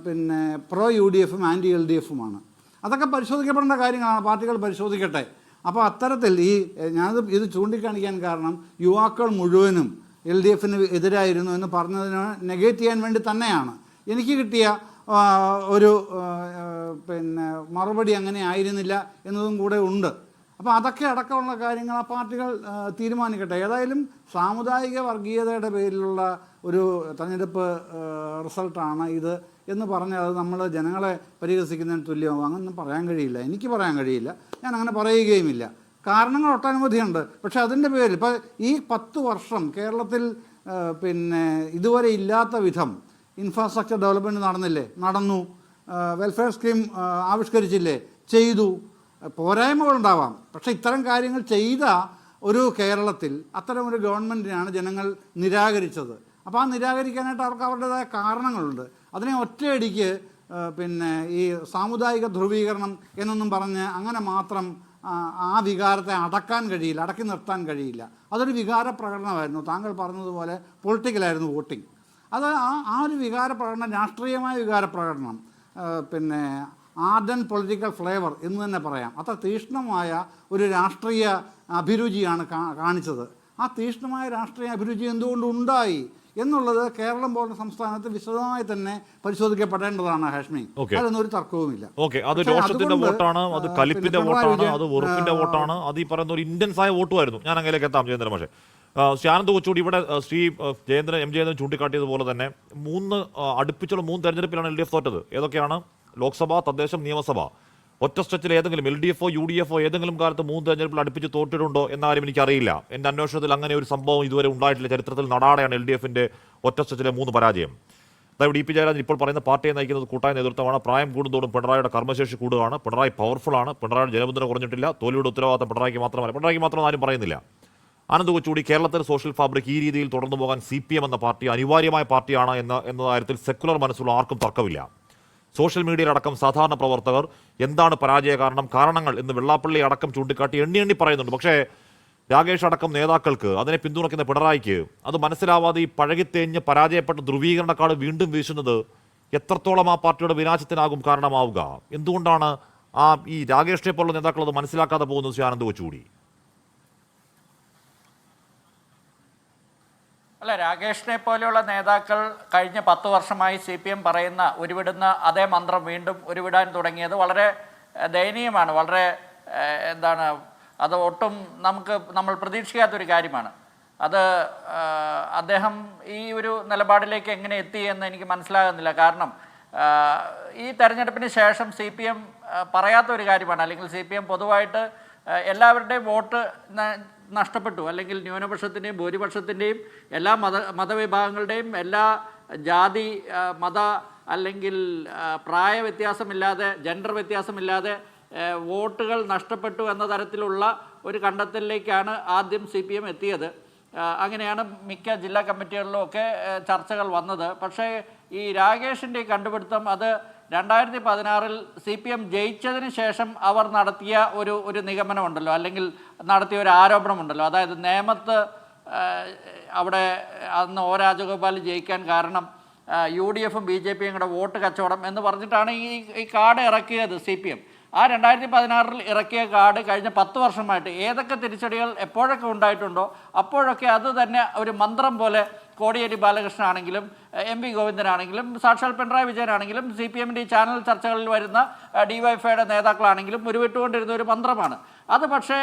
പിന്നെ പ്രോ UDFും ആൻറ്റി LDFുമാണ്. അതൊക്കെ പരിശോധിക്കപ്പെടേണ്ട കാര്യങ്ങളാണ്, പാർട്ടികൾ പരിശോധിക്കട്ടെ. അപ്പോൾ അത്തരത്തിൽ ഇത് ചൂണ്ടിക്കാണിക്കാൻ കാരണം യുവാക്കൾ മുഴുവനും LDFന് എതിരായിരുന്നു എന്ന് പറഞ്ഞതിന് നെഗേറ്റ് ചെയ്യാൻ വേണ്ടി തന്നെയാണ്. എനിക്ക് കിട്ടിയ ഒരു പിന്നെ മറുപടി അങ്ങനെ ആയിരുന്നില്ല എന്നതും കൂടെ ഉണ്ട്. അപ്പോൾ അതൊക്കെ അടക്കമുള്ള കാര്യങ്ങൾ ആ പാർട്ടികൾ തീരുമാനിക്കട്ടെ. ഏതായാലും സാമുദായിക വർഗീയതയുടെ പേരിലുള്ള ഒരു തെരഞ്ഞെടുപ്പ് റിസൾട്ടാണ് ഇത് എന്ന് പറഞ്ഞാൽ അത് നമ്മൾ ജനങ്ങളെ പരിഹസിക്കുന്നതിന് തുല്യമാകും. അങ്ങനൊന്നും പറയാൻ കഴിയില്ല, എനിക്ക് പറയാൻ കഴിയില്ല, ഞാൻ അങ്ങനെ പറയുകയുമില്ല. കാരണങ്ങൾ ഒട്ടനവധിയുണ്ട്. പക്ഷേ അതിൻ്റെ പേരിൽ ഇപ്പോൾ ഈ 10 വർഷം കേരളത്തിൽ പിന്നെ ഇതുവരെ ഇല്ലാത്ത വിധം ഇൻഫ്രാസ്ട്രക്ചർ ഡെവലപ്മെൻറ്റ് നടന്നില്ലേ? നടന്നു. വെൽഫെയർ സ്കീം ആവിഷ്കരിച്ചില്ലേ? ചെയ്തു. പോരായ്മകളുണ്ടാവാം, പക്ഷേ ഇത്തരം കാര്യങ്ങൾ ചെയ്ത ഒരു കേരളത്തിൽ അത്തരമൊരു ഗവൺമെൻറ്റിനെയാണ് ജനങ്ങൾ നിരാകരിച്ചത്. അപ്പോൾ ആ നിരാകരിക്കാനായിട്ട് അവർക്ക് അവരുടേതായ കാരണങ്ങളുണ്ട്. അതിനെ ഒറ്റയടിക്ക് പിന്നെ ഈ സാമുദായിക ധ്രുവീകരണം എന്നൊന്നും പറഞ്ഞ് അങ്ങനെ മാത്രം ആ വികാരത്തെ അടക്കാൻ കഴിയില്ല, അടക്കി നിർത്താൻ കഴിയില്ല. അതൊരു വികാര പ്രകടനമായിരുന്നു. താങ്കൾ പറഞ്ഞതുപോലെ പൊളിറ്റിക്കലായിരുന്നു വോട്ടിംഗ്. അത് ആ ഒരു വികാര പ്രകടനം, രാഷ്ട്രീയമായ വികാര പ്രകടനം, പിന്നെ ആർഡൻ പൊളിറ്റിക്കൽ ഫ്ലേവർ എന്ന് തന്നെ പറയാം. അത്ര തീക്ഷ്ണമായ ഒരു രാഷ്ട്രീയ അഭിരുചിയാണ് കാണിച്ചത്. ആ തീക്ഷ്ണമായ രാഷ്ട്രീയ അഭിരുചി എന്തുകൊണ്ടുണ്ടായി എന്നുള്ളത് കേരളം പോലുള്ള സംസ്ഥാനത്ത് വിശദമായി തന്നെ പരിശോധിക്കപ്പെടേണ്ടതാണ് ഹാഷ്മി. അതൊന്നും ഒരു തർക്കവുമില്ല. അത് രോഷത്തിന്റെ വോട്ടാണ്, അത് കലിപ്പിന്റെ വോട്ടാണ്, അത് വെറുപ്പിന്റെ വോട്ടാണ്, അത് ഈ പറയുന്ന ഒരു ഇന്റൻസ് ആയ വോട്ടുമായിരുന്നു. ഞാൻ അങ്ങനെയൊക്കെ എത്താം ജയേന്ദ്രൻ. പക്ഷേ ശ്രീ കൊച്ചുകൂടി ഇവിടെ ശ്രീ എം ജയേന്ദ്രൻ ചൂണ്ടിക്കാട്ടിയതുപോലെ തന്നെ അടുപ്പിച്ചുള്ള 3 തെരഞ്ഞെടുപ്പിലാണ് LDF തോറ്റത്. ഏതൊക്കെയാണ്? ലോക്സഭ, തദ്ദേശം, നിയമസഭ. ഒറ്റ സ്ട്രെച്ചിൽ ഏതെങ്കിലും LDFോ UDFോ ഏതെങ്കിലും കാലത്ത് 3 തെരഞ്ഞെടുപ്പിൽ അടുപ്പിച്ച് തോറ്റിട്ടുണ്ടോ എന്ന കാര്യം എനിക്കറിയില്ല. എൻ്റെ അന്വേഷണത്തിൽ അങ്ങനെ ഒരു സംഭവം ഇതുവരെ ഉണ്ടായിട്ടില്ല. ചരിത്രത്തിൽ നടാടെയാണ് LDFിൻ്റെ ഒറ്റ സ്ട്രെച്ചിലെ 3 പരാജയം. അതായത് DP ജയരാജൻ ഇപ്പോൾ പറയുന്ന പാർട്ടിയെ നയിക്കുന്നത് കൂട്ടായ നേതൃത്വമാണ്. പ്രായം കൂടുന്നതോടും പിണറായിയുടെ കർമ്മശേഷി കൂടുകയാണ്. പിണറായി പവർഫുള്ളാണ്. പിണറായിയുടെ ജനമുദ്ര കുറഞ്ഞിട്ടില്ല. തോൽവിയുടെ ഉത്തരവാദിത്തം പിണറായിക്ക് മാത്രമല്ല. പിണറായിക്ക് മാത്രം ആരും പറയുന്നില്ല. ആനന്ദ് കൊച്ചുകൂടി, കേരളത്തിൽ സോഷ്യൽ ഫാബ്രിക് ഈ രീതിയിൽ തുടർന്നു പോകാൻ CPM എന്ന പാർട്ടി അനിവാര്യമായ പാർട്ടിയാണ് എന്ന കാര്യത്തിൽ സെക്കുലർ മനസ്സുള്ള ആർക്കും തർക്കമില്ല. സോഷ്യൽ മീഡിയയിലടക്കം സാധാരണ പ്രവർത്തകർ എന്താണ് പരാജയ കാരണങ്ങൾ എന്ന് വെള്ളാപ്പള്ളി അടക്കം ചൂണ്ടിക്കാട്ടി എണ്ണി പറയുന്നുണ്ട്. പക്ഷേ രാകേഷ് അടക്കം നേതാക്കൾക്ക്, അതിനെ പിന്തുണയ്ക്കുന്ന പിണറായിക്ക് അത് മനസ്സിലാവാതെ ഈ പഴകിത്തേഞ്ഞ് പരാജയപ്പെട്ട ധ്രുവീകരണക്കാട് വീണ്ടും വീശുന്നത് എത്രത്തോളം ആ പാർട്ടിയുടെ വിനാശത്തിനാകും കാരണമാവുക? എന്തുകൊണ്ടാണ് ഈ രാകേഷിനെ പോലുള്ള നേതാക്കൾ അത് മനസ്സിലാക്കാതെ പോകുന്നത്? ശ്രീ ആനന്ദ് കൊച്ചുകൂടി. അല്ല, രാകേഷിനെ പോലെയുള്ള നേതാക്കൾ കഴിഞ്ഞ 10 വർഷമായി CPM പറയുന്ന ഉരുവിടുന്ന അതേ മന്ത്രം വീണ്ടും ഉരുവിടാൻ തുടങ്ങിയത് വളരെ ദയനീയമാണ്. വളരെ എന്താണ്, അത് ഒട്ടും നമ്മൾ പ്രതീക്ഷിക്കാത്തൊരു കാര്യമാണ്. അത് അദ്ദേഹം ഈ ഒരു നിലപാടിലേക്ക് എങ്ങനെ എത്തി എന്ന് എനിക്ക് മനസ്സിലാകുന്നില്ല. കാരണം ഈ തെരഞ്ഞെടുപ്പിന് ശേഷം CPM പറയാത്ത ഒരു കാര്യമാണ്, അല്ലെങ്കിൽ CPM പൊതുവായിട്ട് എല്ലാവരുടെയും വോട്ട് നഷ്ടപ്പെട്ടു, അല്ലെങ്കിൽ ന്യൂനപക്ഷത്തിൻ്റെയും ഭൂരിപക്ഷത്തിൻ്റെയും എല്ലാ മതവിഭാഗങ്ങളുടെയും എല്ലാ ജാതി മത അല്ലെങ്കിൽ പ്രായ വ്യത്യാസമില്ലാതെ ജെൻഡർ വ്യത്യാസമില്ലാതെ വോട്ടുകൾ നഷ്ടപ്പെട്ടു എന്ന തരത്തിലുള്ള ഒരു കണ്ടെത്തലിലേക്കാണ് ആദ്യം CPM എത്തിയത്. അങ്ങനെയാണ് മിക്ക ജില്ലാ കമ്മിറ്റികളിലും ഒക്കെ ചർച്ചകൾ വന്നത്. പക്ഷേ ഈ രാകേഷിൻ്റെ കണ്ടുപിടുത്തം അത് 2016 CPM ജയിച്ചതിന് ശേഷം അവർ നടത്തിയ ഒരു നിഗമനമുണ്ടല്ലോ, അല്ലെങ്കിൽ നടത്തിയ ഒരു ആരോപണമുണ്ടല്ലോ. അതായത് നേമത്ത് അവിടെ അന്ന് O രാജഗോപാൽ ജയിക്കാൻ കാരണം UDF-ഉം BJP-യും കൂടെ വോട്ട് കച്ചവടം എന്ന് പറഞ്ഞിട്ടാണ് ഈ കാർഡ് ഇറക്കിയത് CPM. ആ 2016 ഇറക്കിയ കാർഡ് കഴിഞ്ഞ 10 വർഷമായിട്ട് ഏതൊക്കെ തിരിച്ചടികൾ എപ്പോഴൊക്കെ ഉണ്ടായിട്ടുണ്ടോ അപ്പോഴൊക്കെ അത് തന്നെ ഒരു മന്ത്രം പോലെ കോടിയേരി ബാലകൃഷ്ണൻ ആണെങ്കിലും MV ഗോവിന്ദനാണെങ്കിലും സാക്ഷാൽ പിണറായി വിജയനാണെങ്കിലും CPM-ൻ്റെ ഈ ചാനൽ ചർച്ചകളിൽ വരുന്ന DYFIയുടെ നേതാക്കളാണെങ്കിലും ഉരുവിട്ടുകൊണ്ടിരുന്ന ഒരു മന്ത്രമാണ് അത്. പക്ഷേ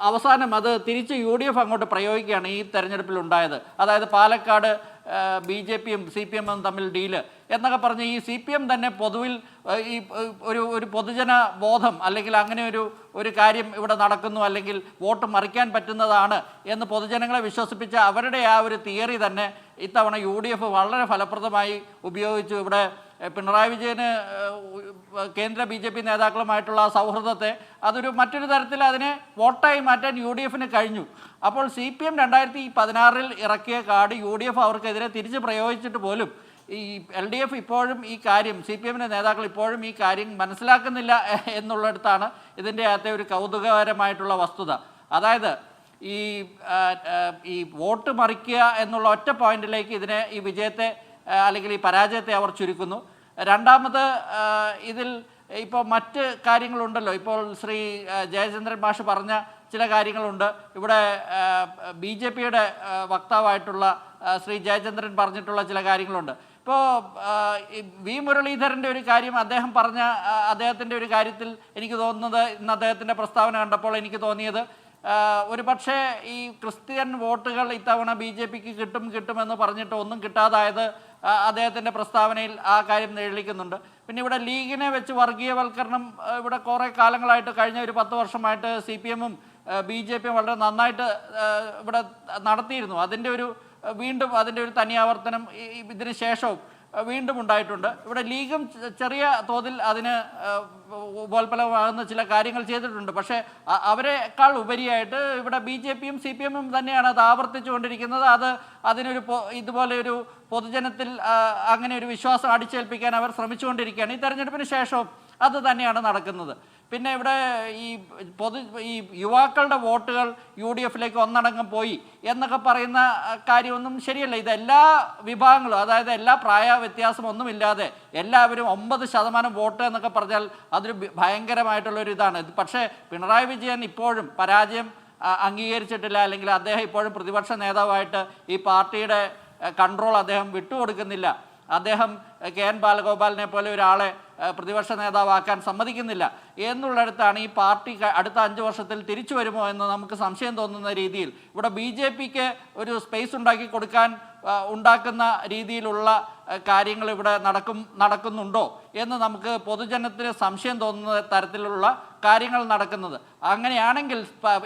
അവസാനം അത് തിരിച്ച് UDF അങ്ങോട്ട് പ്രയോഗിക്കുകയാണ് ഈ തെരഞ്ഞെടുപ്പിലുണ്ടായത്. അതായത് പാലക്കാട് BJP-യും CPM-ഉം തമ്മിൽ ഡീല് എന്നൊക്കെ പറഞ്ഞ് ഈ CPM തന്നെ പൊതുവിൽ ഈ ഒരു പൊതുജന ബോധം അല്ലെങ്കിൽ അങ്ങനെ ഒരു കാര്യം ഇവിടെ നടക്കുന്നു, അല്ലെങ്കിൽ വോട്ട് മറിക്കാൻ പറ്റുന്നതാണ് എന്ന് പൊതുജനങ്ങളെ വിശ്വസിപ്പിച്ച അവരുടെ ആ ഒരു തിയറി തന്നെ ഇത്തവണ UDF വളരെ ഫലപ്രദമായി ഉപയോഗിച്ചു. ഇവിടെ പിണറായി വിജയന് കേന്ദ്ര BJP നേതാക്കളുമായിട്ടുള്ള സൗഹൃദത്തെ അതൊരു മറ്റൊരു തരത്തിൽ അതിനെ വോട്ടായി മാറ്റാൻ UDF-ന് കഴിഞ്ഞു. അപ്പോൾ CPM 2016 ഇറക്കിയ കാർഡ് UDF അവർക്കെതിരെ തിരിച്ച് പ്രയോഗിച്ചിട്ട് പോലും ഈ LDF ഇപ്പോഴും ഈ കാര്യം CPM-ൻ്റെ നേതാക്കൾ ഇപ്പോഴും ഈ കാര്യം മനസ്സിലാക്കുന്നില്ല എന്നുള്ളിടത്താണ് ഇതിൻ്റെ അകത്തെ ഒരു കൗതുകകരമായിട്ടുള്ള വസ്തുത. അതായത് ഈ വോട്ട് മറിക്കുക എന്നുള്ള ഒറ്റ പോയിന്റിലേക്ക് ഈ വിജയത്തെ അല്ലെങ്കിൽ ഈ പരാജയത്തെ അവർ ചുരുക്കുന്നു. രണ്ടാമത് ഇതിൽ ഇപ്പോൾ മറ്റ് കാര്യങ്ങളുണ്ടല്ലോ. ഇപ്പോൾ ശ്രീ ജയചന്ദ്രൻ മാഷ് പറഞ്ഞ ചില കാര്യങ്ങളുണ്ട്. ഇവിടെ BJP-യുടെ വക്താവായിട്ടുള്ള ശ്രീ ജയചന്ദ്രൻ പറഞ്ഞിട്ടുള്ള ചില കാര്യങ്ങളുണ്ട്. ഇപ്പോൾ V മുരളീധരൻ്റെ ഒരു കാര്യം അദ്ദേഹത്തിൻ്റെ ഒരു കാര്യത്തിൽ എനിക്ക് തോന്നുന്നത്, ഇന്ന് അദ്ദേഹത്തിൻ്റെ പ്രസ്താവന കണ്ടപ്പോൾ എനിക്ക് തോന്നിയത് ഒരു പക്ഷേ ഈ ക്രിസ്ത്യൻ വോട്ടുകൾ ഇത്തവണ BJP-ക്ക് കിട്ടുമെന്ന് പറഞ്ഞിട്ട് ഒന്നും കിട്ടാതായത് അദ്ദേഹത്തിൻ്റെ പ്രസ്താവനയിൽ ആ കാര്യം നിഴലിക്കുന്നുണ്ട്. പിന്നെ ഇവിടെ ലീഗിനെ വെച്ച് വർഗീയവൽക്കരണം ഇവിടെ കുറേ കാലങ്ങളായിട്ട് കഴിഞ്ഞ ഒരു 10 വർഷമായിട്ട് CPM-ഉം BJP-യും വളരെ നന്നായിട്ട് ഇവിടെ നടത്തിയിരുന്നു. വീണ്ടും അതിൻ്റെ ഒരു തനിയാവർത്തനം ഇതിന് ശേഷവും വീണ്ടും ഉണ്ടായിട്ടുണ്ട്. ഇവിടെ ലീഗും ചെറിയ തോതിൽ അതിന് ഉപോൽപ്പലമാകുന്ന ചില കാര്യങ്ങൾ ചെയ്തിട്ടുണ്ട്. പക്ഷേ അവരെക്കാൾ ഉപരിയായിട്ട് ഇവിടെ BJP-യും CPM-ഉം തന്നെയാണ് അത് ആവർത്തിച്ചുകൊണ്ടിരിക്കുന്നത്. ഇതുപോലെ ഒരു പൊതുജനത്തിൽ അങ്ങനെ ഒരു വിശ്വാസം അടിച്ചേൽപ്പിക്കാൻ അവർ ശ്രമിച്ചുകൊണ്ടിരിക്കുകയാണ്. ഈ തെരഞ്ഞെടുപ്പിന് ശേഷവും അത് തന്നെയാണ് നടക്കുന്നത്. പിന്നെ ഇവിടെ ഈ യുവാക്കളുടെ വോട്ടുകൾ UDF-ലേക്ക് ഒന്നടങ്കം പോയി എന്നൊക്കെ പറയുന്ന കാര്യമൊന്നും ശരിയല്ല. ഇതെല്ലാ വിഭാഗങ്ങളും, അതായത് എല്ലാ പ്രായ വ്യത്യാസമൊന്നുമില്ലാതെ എല്ലാവരും 9% വോട്ട് എന്നൊക്കെ പറഞ്ഞാൽ അതൊരു ഭയങ്കരമായിട്ടുള്ളൊരു ഇതാണ്. പക്ഷേ പിണറായി വിജയൻ ഇപ്പോഴും പരാജയം അംഗീകരിച്ചിട്ടില്ല, അല്ലെങ്കിൽ അദ്ദേഹം ഇപ്പോഴും പ്രതിപക്ഷ നേതാവായിട്ട് ഈ പാർട്ടിയുടെ കൺട്രോൾ അദ്ദേഹം വിട്ടുകൊടുക്കുന്നില്ല. അദ്ദേഹം KN ബാലഗോപാലിനെ പോലെ ഒരാളെ പ്രതിപക്ഷ നേതാവാക്കാൻ സമ്മതിക്കുന്നില്ല എന്നുള്ളിടത്താണ് ഈ പാർട്ടി അടുത്ത 5 വർഷത്തിൽ തിരിച്ചു വരുമോ എന്ന് നമുക്ക് സംശയം തോന്നുന്ന രീതിയിൽ ഇവിടെ BJP-ക്ക് ഒരു സ്പേസ് ഉണ്ടാക്കി കൊടുക്കാൻ ഉണ്ടാക്കുന്ന രീതിയിലുള്ള കാര്യങ്ങൾ ഇവിടെ നടക്കുന്നുണ്ടോ എന്ന് നമുക്ക് പൊതുജനത്തിന് സംശയം തോന്നുന്ന തരത്തിലുള്ള കാര്യങ്ങൾ നടക്കുന്നത്. അങ്ങനെയാണെങ്കിൽ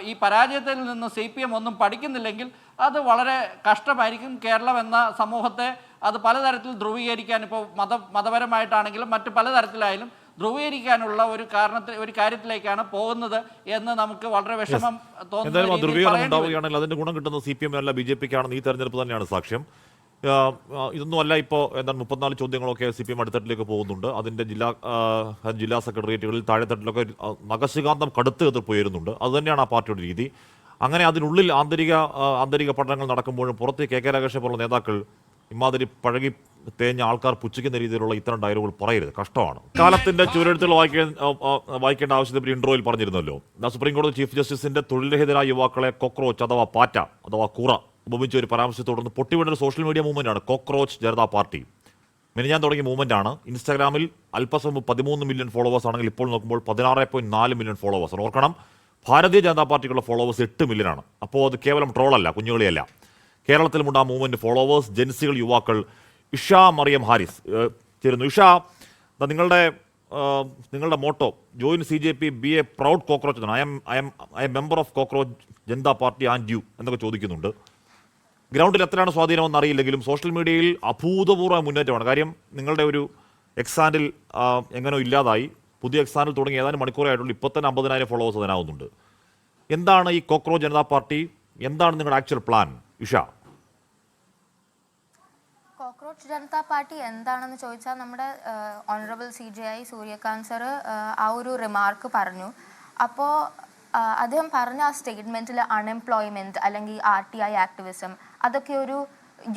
ഈ പരാജയത്തിൽ നിന്ന് CPM ഒന്നും പഠിക്കുന്നില്ലെങ്കിൽ അത് വളരെ കഷ്ടമായിരിക്കും. കേരളം എന്ന സമൂഹത്തെ അത് പലതരത്തിൽ ധ്രുവീകരിക്കാൻ, ഇപ്പോൾ മതപരമായിട്ടാണെങ്കിലും മറ്റു പലതരത്തിലായാലും ധ്രുവീകരിക്കാനുള്ള ഒരു കാര്യത്തിലേക്കാണ് പോകുന്നത് എന്ന് നമുക്ക് വളരെ വിഷമം തോന്നുന്നു. ധ്രുവീകരണം ഉണ്ടാവുകയാണെങ്കിൽ അതിന്റെ ഗുണം കിട്ടുന്നത് CPM അല്ല BJP-ക്കാണെന്ന് ഈ തെരഞ്ഞെടുപ്പ് തന്നെയാണ് സാക്ഷ്യം. ഇതൊന്നുമല്ല. ഇപ്പോൾ 34 ചോദ്യങ്ങളൊക്കെ CPM അടിത്തട്ടിലേക്ക് പോകുന്നുണ്ട്. അതിൻ്റെ ജില്ലാ സെക്രട്ടേറിയറ്റുകളിൽ താഴെത്തട്ടിലൊക്കെ നഖശികാന്തം കടുത്ത് എതിർപ്പ് ഉയരുന്നുണ്ട്. അതുതന്നെയാണ് ആ പാർട്ടിയുടെ രീതി. അങ്ങനെ അതിനുള്ളിൽ ആന്തരിക പഠനങ്ങൾ നടക്കുമ്പോഴും പുറത്ത് KK രാഗേഷെ പോലുള്ള നേതാക്കൾ ഇമാതിരി പഴകി തേഞ്ഞ ആൾക്കാർ പുച്ഛിക്കുന്ന രീതിയിലുള്ള ഇത്തരം ഡയലോഗുകൾ പറയരുത്. കഷ്ടമാണ്. കാലത്തിന്റെ ചുവരെഴുത്തുകൾ വായിക്കേണ്ട ആവശ്യത്തെ ഇൻട്രോയിൽ പറഞ്ഞിരുന്നല്ലോ. സുപ്രീം കോടതി ചീഫ് ജസ്റ്റിസിന്റെ തൊഴിൽരഹിതരായ യുവാക്കളെ കോക്രോച്ച് അഥവാ പാറ്റ അഥവാ കൂറ ഉപമിച്ച ഒരു പരാമർശത്തെ തുടർന്ന് പൊട്ടിവിടുന്ന ഒരു സോഷ്യൽ മീഡിയ മൂവ്മെന്റാണ് കോക്രോച്ച് ജനതാ പാർട്ടി. മിനിഞ്ഞാൻ തുടങ്ങിയ മൂവ്മെൻ്റ് ആണ്. ഇൻസ്റ്റാഗ്രാമിൽ അല്പസം 13 മില്യൺ ഫോളോവേഴ്സ് ആണെങ്കിൽ ഇപ്പോൾ നോക്കുമ്പോൾ 16.4 മില്യൺ ഫോളോവേഴ്സാണ്. ഓർക്കണം, ഭാരതീയ ജനതാ പാർട്ടിക്കുള്ള ഫോളോവേഴ്സ് 8 മില്യണാണ്. അപ്പോൾ അത് കേവലം ട്രോളല്ല, കുഞ്ഞുകളിയല്ല. കേരളത്തിലുമുണ്ട് ആ മൂവ്മെൻറ്റ് ഫോളോവേഴ്സ്, ജെൻസികൾ, യുവാക്കൾ. ഇഷ മറിയം ഹാരിസ് ചേരുന്നു. ഇഷ, നിങ്ങളുടെ motto join CJP, be a proud cockroach എന്നാണ്. I am member of cockroach Janata party and you എന്നൊക്കെ ചോദിക്കുന്നുണ്ട്. ഗ്രൗണ്ടിൽ എത്രയാണ് സ്വാധീനമെന്ന് അറിയില്ലെങ്കിലും സോഷ്യൽ മീഡിയയിൽ അഭൂതപൂർവ്വ മുന്നേറ്റമാണ്. കാര്യം നിങ്ങളുടെ ഒരു എക്സാൻഡിൽ എങ്ങനെയോ ഇല്ലാതായി, പുതിയ എക്സാൻഡിൽ തുടങ്ങി ഏതാനും മണിക്കൂറേ ആയിട്ടുള്ളൂ, ഇപ്പോൾ തന്നെ 50,000 ഫോളോവേഴ്സ് അതിനാവുന്നുണ്ട്. എന്താണ് ഈ കോക്രോച്ച് ജനതാ പാർട്ടി? എന്താണ് നിങ്ങളുടെ actual plan Isha? Cockroach Janata party എന്താണെന്ന് ചോദിച്ചാൽ നമ്മുടെ ഓണറബിൾ CJI സൂര്യകാന്ത് സർ ആ ഒരു റിമാർക്ക് പറഞ്ഞു. അപ്പോൾ അദ്ദേഹം പറഞ്ഞ ആ സ്റ്റേറ്റ്മെൻറ്റിൽ അൺഎംപ്ലോയ്മെൻറ്റ് അല്ലെങ്കിൽ RTI ആക്ടിവിസം അതൊക്കെ ഒരു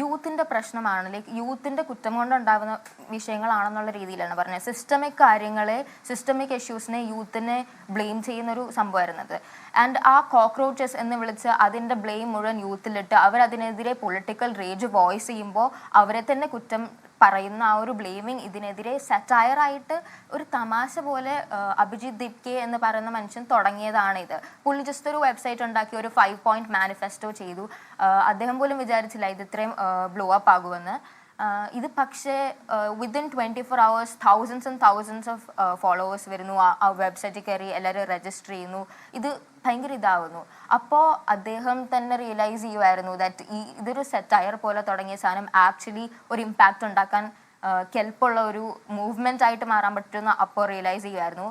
യൂത്തിൻ്റെ പ്രശ്നമാണ്, ലൈക്ക് യൂത്തിൻ്റെ കുറ്റം കൊണ്ടുണ്ടാകുന്ന വിഷയങ്ങളാണെന്നുള്ള രീതിയിലാണ് പറഞ്ഞത്. സിസ്റ്റമിക് കാര്യങ്ങളെ, സിസ്റ്റമിക് ഇഷ്യൂസിനെ യൂത്തിനെ ബ്ലെയിം ചെയ്യുന്നൊരു സംഭവമായിരുന്നത്. ആൻഡ് ആ കോക്രോച്ചസ് എന്ന് വിളിച്ച് അതിൻ്റെ ബ്ലെയിം മുഴുവൻ യൂത്തിലിട്ട് അവരതിനെതിരെ പൊളിറ്റിക്കൽ റേജ് വോയിസ് ചെയ്യുമ്പോൾ അവരെ തന്നെ കുറ്റം പറയുന്ന ആ ഒരു ബ്ലെയിമിങ് ഇതിനെതിരെ സറ്റയറായിട്ട് ഒരു തമാശ പോലെ അഭിജിത് ദിപ്കെ എന്ന് പറയുന്ന മനുഷ്യൻ തുടങ്ങിയതാണിത്. പുള്ളി ജസ്റ്റ് ഒരു വെബ്സൈറ്റ് ഉണ്ടാക്കി ഒരു 5 point മാനിഫെസ്റ്റോ ചെയ്തു. അദ്ദേഹം പോലും വിചാരിച്ചില്ല ഇത് ഇത്രയും ബ്ലോ അപ്പ് ആകുമെന്ന്. ഇത് പക്ഷേ within 24 hours thousands and thousands of followers വരുന്നു. ആ വെബ്സൈറ്റിൽ കയറി എല്ലാവരും രജിസ്റ്റർ ചെയ്യുന്നു. ഇത് ഭയങ്കര ഇതാവുന്നു. അപ്പോൾ അദ്ദേഹം തന്നെ റിയലൈസ് ചെയ്യുമായിരുന്നു ദാറ്റ് ഇതൊരു സെറ്റയർ പോലെ തുടങ്ങിയ സാധനം ആക്ച്വലി ഒരു ഇമ്പാക്റ്റ് ഉണ്ടാക്കാൻ കെൽപ്പുള്ള ഒരു മൂവ്മെൻ്റ് ആയിട്ട് മാറാൻ പറ്റുമെന്ന് അപ്പോൾ റിയലൈസ് ചെയ്യുമായിരുന്നു.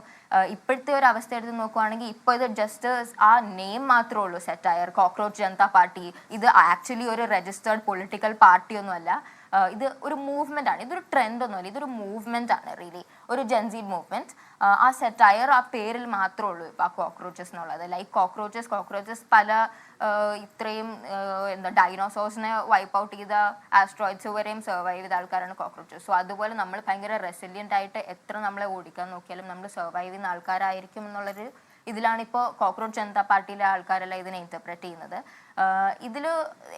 ഇപ്പോഴത്തെ ഒരു അവസ്ഥ എടുത്ത് നോക്കുവാണെങ്കിൽ ഇപ്പോൾ ഇത് ജസ്റ്റ് ആ നെയിം മാത്രമേ ഉള്ളൂ, സെറ്റയർ കോക്രോച്ച് ജനതാ പാർട്ടി. ഇത് ആക്ച്വലി ഒരു രജിസ്റ്റേർഡ് പൊളിറ്റിക്കൽ പാർട്ടിയൊന്നുമല്ല. ഇത് ഒരു മൂവ്മെൻ്റ് ആണ്, ഇതൊരു ട്രെൻഡ് ഒന്നുമല്ല, ഇതൊരു മൂവ്മെൻ്റ് ആണ്, റിയലി ഒരു ജെൻസി മൂവ്മെൻറ്റ്. ആ സെറ്റയർ ആ പേരിൽ മാത്രമേ ഉള്ളൂ ഇപ്പോൾ ആ കോക്രോച്ചസ് എന്നുള്ളത്. ലൈക്ക് കോക്രോച്ചസ് പല ഇത്രയും ഡൈനോസോഴ്സിനെ വൈപ്പ് ഔട്ട് ചെയ്ത ആസ്ട്രോയിഡ്സ് വരെയും സർവൈവ് ചെയ്ത ആൾക്കാരാണ് കോക്രോച്ചസ്. സോ അതുപോലെ നമ്മൾ ഭയങ്കര റെസിലിയൻ്റ് ആയിട്ട് എത്ര നമ്മളെ ഓടിക്കാൻ നോക്കിയാലും നമ്മൾ സർവൈവ് ചെയ്യുന്ന ആൾക്കാരായിരിക്കും എന്നുള്ളൊരു ഇതിലാണിപ്പോൾ കോക്രോച്ച് ജനതാ പാർട്ടിയിലെ ആൾക്കാരെല്ലാം ഇതിനെ ഇൻ്റർപ്രറ്റ് ചെയ്യുന്നത്. ഇതിൽ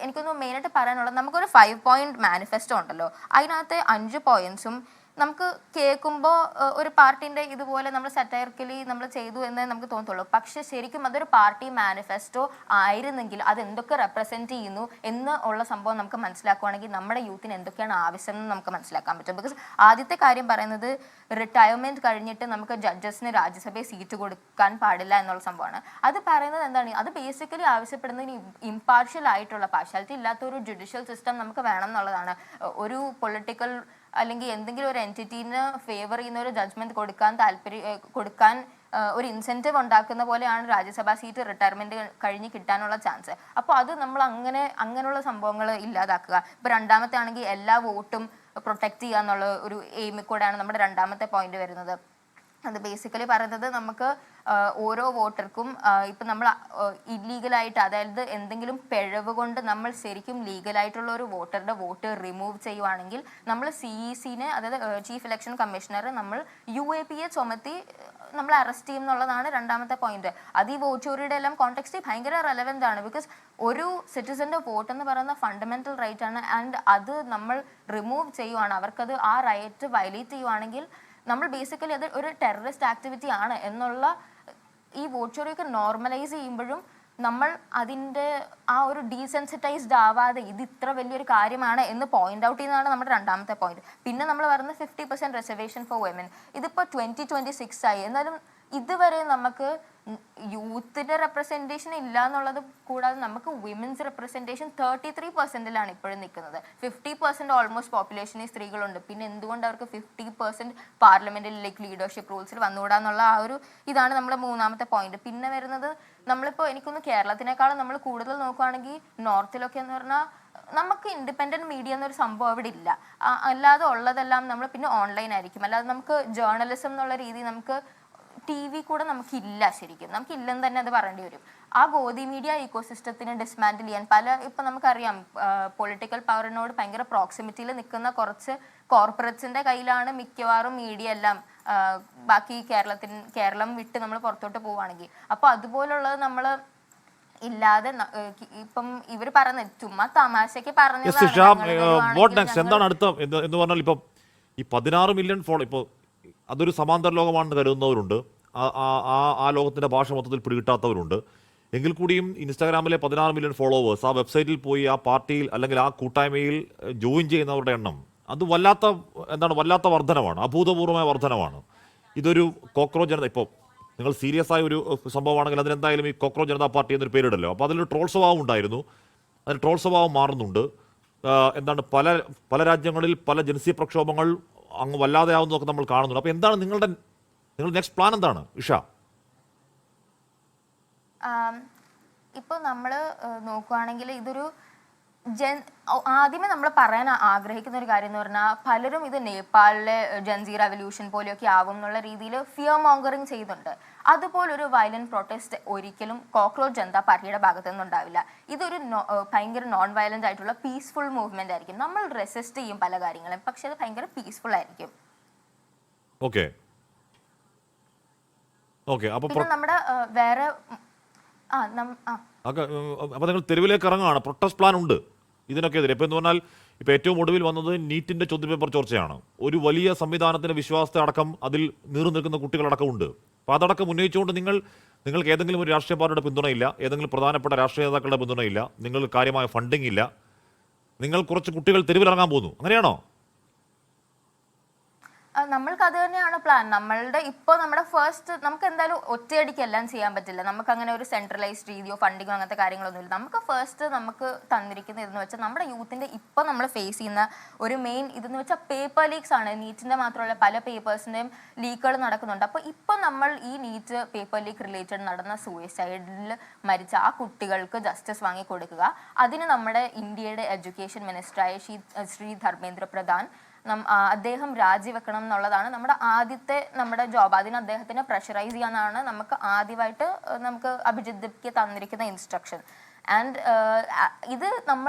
എനിക്കൊന്ന് മെയിനായിട്ട് പറയാനുള്ളത്, നമുക്കൊരു 5 point മാനിഫെസ്റ്റോ ഉണ്ടല്ലോ, അതിനകത്ത് 5 points നമുക്ക് കേൾക്കുമ്പോൾ ഒരു പാർട്ടീൻ്റെ ഇതുപോലെ നമ്മൾ സറ്റയർക്കലി നമ്മൾ ചെയ്തു എന്നേ നമുക്ക് തോന്നത്തുള്ളൂ. പക്ഷെ ശരിക്കും അതൊരു പാർട്ടി മാനിഫെസ്റ്റോ ആയിരുന്നെങ്കിൽ അത് എന്തൊക്കെ റെപ്രസെൻറ്റ് ചെയ്യുന്നു എന്ന് ഉള്ള സംഭവം നമുക്ക് മനസ്സിലാക്കുകയാണെങ്കിൽ നമ്മുടെ യൂത്തിന് എന്തൊക്കെയാണ് ആവശ്യം എന്ന് നമുക്ക് മനസ്സിലാക്കാൻ പറ്റും. ബിക്കോസ് ആദ്യത്തെ കാര്യം പറയുന്നത് റിട്ടയർമെൻറ്റ് കഴിഞ്ഞിട്ട് നമുക്ക് ജഡ്ജസിന് രാജ്യസഭയിൽ സീറ്റ് കൊടുക്കാൻ പാടില്ല എന്നുള്ള സംഭവമാണ്. അത് പറയുന്നത് എന്താണ്, അത് ബേസിക്കലി ആവശ്യപ്പെടുന്നതിന് ഇമ്പാർഷ്യൽ ആയിട്ടുള്ള, പാർഷ്യാലിറ്റി ഇല്ലാത്ത ഒരു ജുഡീഷ്യൽ സിസ്റ്റം നമുക്ക് വേണം എന്നുള്ളതാണ്. ഒരു പൊളിറ്റിക്കൽ അല്ലെങ്കിൽ എന്തെങ്കിലും ഒരു എൻറ്റിറ്റീന് ഫേവർ ചെയ്യുന്ന ഒരു ജഡ്ജ്മെൻറ്റ് കൊടുക്കാൻ ഒരു ഇൻസെൻറ്റീവ് ഉണ്ടാക്കുന്ന പോലെയാണ് രാജ്യസഭാ സീറ്റ് റിട്ടയർമെൻറ്റ് കഴിഞ്ഞ് കിട്ടാനുള്ള ചാൻസ്. അപ്പോൾ അത് നമ്മൾ അങ്ങനെയുള്ള സംഭവങ്ങൾ ഇല്ലാതാക്കുക. ഇപ്പോൾ രണ്ടാമത്തെ ആണെങ്കിൽ എല്ലാ വോട്ടും പ്രൊട്ടക്റ്റ് ചെയ്യുക എന്നുള്ള ഒരു എയിമിൽ കൂടെയാണ് നമ്മുടെ രണ്ടാമത്തെ പോയിന്റ് വരുന്നത്. അത് ബേസിക്കലി പറയുന്നത് നമുക്ക് ഓരോ വോട്ടർക്കും ഇപ്പം നമ്മൾ ഇല്ലീഗലായിട്ട്, അതായത് എന്തെങ്കിലും പിഴവ് കൊണ്ട് നമ്മൾ ശരിക്കും ലീഗലായിട്ടുള്ള ഒരു വോട്ടറുടെ വോട്ട് റിമൂവ് ചെയ്യുവാണെങ്കിൽ നമ്മൾ CECനെ, അതായത് ചീഫ് ഇലക്ഷൻ കമ്മീഷണർ, നമ്മൾ UAPA ചുമത്തി നമ്മൾ അറസ്റ്റ് ചെയ്യും എന്നുള്ളതാണ് രണ്ടാമത്തെ പോയിന്റ്. അത് ഈ വോട്ട് ചോറിയുടെ എല്ലാം കോണ്ടെക്സ്റ്റിൽ ഭയങ്കര റെലവൻ്റ് ആണ്. ബിക്കോസ് ഒരു സിറ്റിസൻ്റെ വോട്ട് എന്ന് പറയുന്ന ഫണ്ടമെൻ്റൽ റൈറ്റ് ആണ്. ആൻഡ് അത് നമ്മൾ റിമൂവ് ചെയ്യുവാണ്, അവർക്കത് ആ റൈറ്റ് വയലേറ്റ് ചെയ്യുവാണെങ്കിൽ നമ്മൾ ബേസിക്കലി അത് ഒരു ടെററിസ്റ്റ് ആക്ടിവിറ്റി ആണ് എന്നുള്ള ഈ വോട്ട് ചോറിയൊക്കെ നോർമലൈസ് ചെയ്യുമ്പോഴും നമ്മൾ അതിൻ്റെ ആ ഒരു ഡീസെൻസിറ്റൈസ്ഡ് ആവാതെ ഇത് ഇത്ര വലിയൊരു കാര്യമാണ് എന്ന് പോയിന്റ് ഔട്ട് ചെയ്യുന്നതാണ് നമ്മുടെ രണ്ടാമത്തെ പോയിന്റ്. പിന്നെ നമ്മൾ പറയുന്നത് 50% റിസർവേഷൻ ഫോർ വിമൻ. ഇതിപ്പോൾ 2026 ആയി, എന്നാലും ഇതുവരെ നമുക്ക് യൂത്തിൻ്റെ റെപ്രസെൻറ്റേഷൻ ഇല്ല എന്നുള്ളത് കൂടാതെ നമുക്ക് വിമൻസ് റെപ്രസെൻറ്റേഷൻ 33%ലാണ് ഇപ്പോഴും നിൽക്കുന്നത്. 50% ഓൾമോസ്റ്റ് പോപ്പുലേഷനിൽ സ്ത്രീകളുണ്ട്. പിന്നെ എന്തുകൊണ്ട് അവർക്ക് 50% പാർലമെൻറ്റിൽ ലീഡർഷിപ്പ് റൂൾസിൽ വന്നുകൂടാന്നുള്ള ആ ഒരു ഇതാണ് നമ്മുടെ മൂന്നാമത്തെ പോയിന്റ്. പിന്നെ വരുന്നത് നമ്മളിപ്പോൾ എനിക്കൊന്ന് കേരളത്തിനേക്കാളും നമ്മൾ കൂടുതൽ നോക്കുകയാണെങ്കിൽ നോർത്തിലൊക്കെ എന്ന് പറഞ്ഞാൽ നമുക്ക് ഇൻഡിപെൻഡൻറ്റ് മീഡിയ എന്നൊരു സംഭവം അവിടെ ഇല്ല. അല്ലാതെ ഉള്ളതെല്ലാം നമ്മൾ പിന്നെ ഓൺലൈൻ ആയിരിക്കും. അല്ലാതെ നമുക്ക് ജേർണലിസം എന്നുള്ള രീതി നമുക്ക് TV കൂടെ നമുക്കില്ല, ശരിക്കും നമുക്കില്ലെന്ന് തന്നെ അത് പറയേണ്ടി വരും. ആ ഗോദി മീഡിയ ഇക്കോസിസ്റ്റത്തിനെ ഡിസ്മാൻഡിൽ ചെയ്യാൻ ഇപ്പം നമുക്കറിയാം പൊളിറ്റിക്കൽ പവറിനോട് ഭയങ്കര പ്രോക്സിമിറ്റിയിൽ നിൽക്കുന്ന കുറച്ച് കോർപ്പറേറ്റ്സിൻ്റെ കയ്യിലാണ് മിക്കവാറും മീഡിയ എല്ലാം. ബാക്കി കേരളം വിട്ട് നമ്മൾ പുറത്തോട്ട് പോവുകയാണെങ്കിൽ അപ്പോൾ അതുപോലുള്ളത് നമ്മൾ ഇല്ലാതെ ഇപ്പം ഇവർ പറയുന്നത് ചുമ്മാ തമാശക്ക് എന്താണ് അടുത്ത എന്ന് പറഞ്ഞാൽ ഇപ്പം ഈ 16 മില്യൺ ഫോളോ ഇപ്പോൾ അതൊരു സമാന്തര ലോകമാണെന്ന് കരുതുന്നവരുണ്ട്, ആ ലോകത്തിൻ്റെ ഭാഷ മൊത്തത്തിൽ പിടികിട്ടാത്തവരുണ്ട്. എങ്കിൽ കൂടിയും ഇൻസ്റ്റാഗ്രാമിലെ 16 മില്യൺ ഫോളോവേഴ്സ്, ആ വെബ്സൈറ്റിൽ പോയി ആ പാർട്ടിയിൽ അല്ലെങ്കിൽ ആ കൂട്ടായ്മയിൽ ജോയിൻ ചെയ്യുന്നവരുടെ എണ്ണം അത് വല്ലാത്ത വർധനമാണ്, അഭൂതപൂർവമായ വർധനമാണ്. ഇതൊരു കോക്രോച്ച് ജനത, ഇപ്പോൾ നിങ്ങൾ സീരിയസ് ആയ ഒരു സംഭവമാണെങ്കിൽ അതിനെന്തായാലും ഈ കോക്രോച്ച് ജനതാ പാർട്ടി എന്നൊരു പേരിടല്ലോ. അപ്പോൾ അതിലൊരു ട്രോൾ സ്വഭാവം ഉണ്ടായിരുന്നു, അതിന് ട്രോൾ സ്വഭാവം മാറുന്നുണ്ട്. പല രാജ്യങ്ങളിൽ പല ജനസീയ പ്രക്ഷോഭങ്ങൾ അങ്ങ് വല്ലാതെ ആവുന്നതൊക്കെ നമ്മൾ കാണുന്നുണ്ട്. അപ്പോൾ എന്താണ് നിങ്ങളുടെ നെക്സ്റ്റ് പ്ലാൻ എന്താണ് ഇഷ? ഇപ്പോൾ നമ്മൾ നോക്കുകയാണെങ്കിൽ ഇതൊരു ആദ്യമേ നമ്മൾ പറയാൻ ആഗ്രഹിക്കുന്ന ഒരു കാര്യം എന്ന് പറഞ്ഞാൽ, പലരും ഇത് നേപ്പാളിലെ ജൻസി റെവല്യൂഷൻ പോലെയൊക്കെ ആവും എന്നുള്ള രീതിയിൽ ഫിയർ മോങ്കറിങ് ചെയ്യുന്നുണ്ട്. അതുപോലൊരു വയലന്റ് പ്രൊട്ടസ്റ്റ് ഒരിക്കലും കോക്രോച്ച് ജനതാ പാർട്ടിയുടെ ഭാഗത്തു നിന്നുണ്ടാവില്ല. ഇതൊരു ഭയങ്കര നോൺ വയലന്റ് ആയിട്ടുള്ള പീസ്ഫുൾ മൂവ്മെന്റ് ആയിരിക്കും. നമ്മൾ റെസിസ്റ്റ് ചെയ്യും പല കാര്യങ്ങളും, പക്ഷെ അത് ഭയങ്കര പീസ്ഫുൾ ആയിരിക്കും. ഓക്കെ, പിന്നെ നമ്മുടെ വേറെ അപ്പോൾ നിങ്ങൾ തെരുവിലേക്ക് ഇറങ്ങുകയാണ്, പ്രൊട്ടസ്റ്റ് പ്ലാൻ ഉണ്ട് ഇതിനൊക്കെ എതിരെ. ഇപ്പോൾ എന്ന് പറഞ്ഞാൽ ഇപ്പോൾ ഏറ്റവും ഒടുവിൽ വന്നത് നീറ്റിൻ്റെ ചോദ്യപേപ്പർ ചോർച്ചയാണ്. ഒരു വലിയ സംവിധാനത്തിൻ്റെ വിശ്വാസത്തെ അടക്കം അതിൽ നീറു നിൽക്കുന്ന കുട്ടികളടക്കം ഉണ്ട്. അപ്പോൾ അതടക്കം ഉന്നയിച്ചുകൊണ്ട് നിങ്ങൾക്ക് ഏതെങ്കിലും ഒരു രാഷ്ട്രീയ പാർട്ടിയുടെ പിന്തുണയില്ല, ഏതെങ്കിലും പ്രധാനപ്പെട്ട രാഷ്ട്രീയ നേതാക്കളുടെ പിന്തുണയില്ല, നിങ്ങൾ കാര്യമായ ഫണ്ടിങ് ഇല്ല, നിങ്ങൾ കുറച്ച് കുട്ടികൾ തെരുവിലിറങ്ങാൻ പോകുന്നു, അങ്ങനെയാണോ? നമ്മൾക്ക് അത് തന്നെയാണ് പ്ലാൻ. നമ്മുടെ ഫസ്റ്റ് നമുക്ക് എന്തായാലും ഒറ്റയടിക്ക് എല്ലാം ചെയ്യാൻ പറ്റില്ല. നമുക്ക് അങ്ങനെ ഒരു സെൻട്രലൈസ്ഡ് രീതിയോ ഫണ്ടിങ്ങോ അങ്ങനത്തെ കാര്യങ്ങളൊന്നുമില്ല. നമുക്ക് ഫസ്റ്റ് നമുക്ക് തന്നിരിക്കുന്ന ഇതെന്ന് വെച്ചാൽ നമ്മുടെ യൂത്തിൻ്റെ ഇപ്പോൾ നമ്മൾ ഫേസ് ചെയ്യുന്ന ഒരു മെയിൻ ഇതെന്ന് വെച്ചാൽ പേപ്പർ ലീക്സ് ആണ്. നീറ്റിൻ്റെ മാത്രമല്ല പല പേപ്പേഴ്സിൻ്റെയും ലീക്കുകൾ നടക്കുന്നുണ്ട്. അപ്പോൾ ഇപ്പോൾ നമ്മൾ ഈ നീറ്റ് പേപ്പർ ലീക്ക് റിലേറ്റഡ് നടന്ന സൂയിസൈഡിൽ മരിച്ച ആ കുട്ടികൾക്ക് ജസ്റ്റിസ് വാങ്ങി കൊടുക്കുക. അതിന് നമ്മുടെ ഇന്ത്യയുടെ എഡ്യൂക്കേഷൻ മിനിസ്റ്ററായ ശ്രീ ധർമ്മേന്ദ്ര പ്രധാൻ അദ്ദേഹം രാജിവെക്കണം എന്നുള്ളതാണ് നമ്മുടെ ജോബ്. അതിന് അദ്ദേഹത്തിനെ പ്രഷറൈസ് ചെയ്യാനാണ് ആദ്യമായിട്ട് നമുക്ക് അഭിജിത് ദിപ്ക്ക് തന്നിരിക്കുന്ന ഇൻസ്ട്രക്ഷൻ. ആൻഡ് ഇത്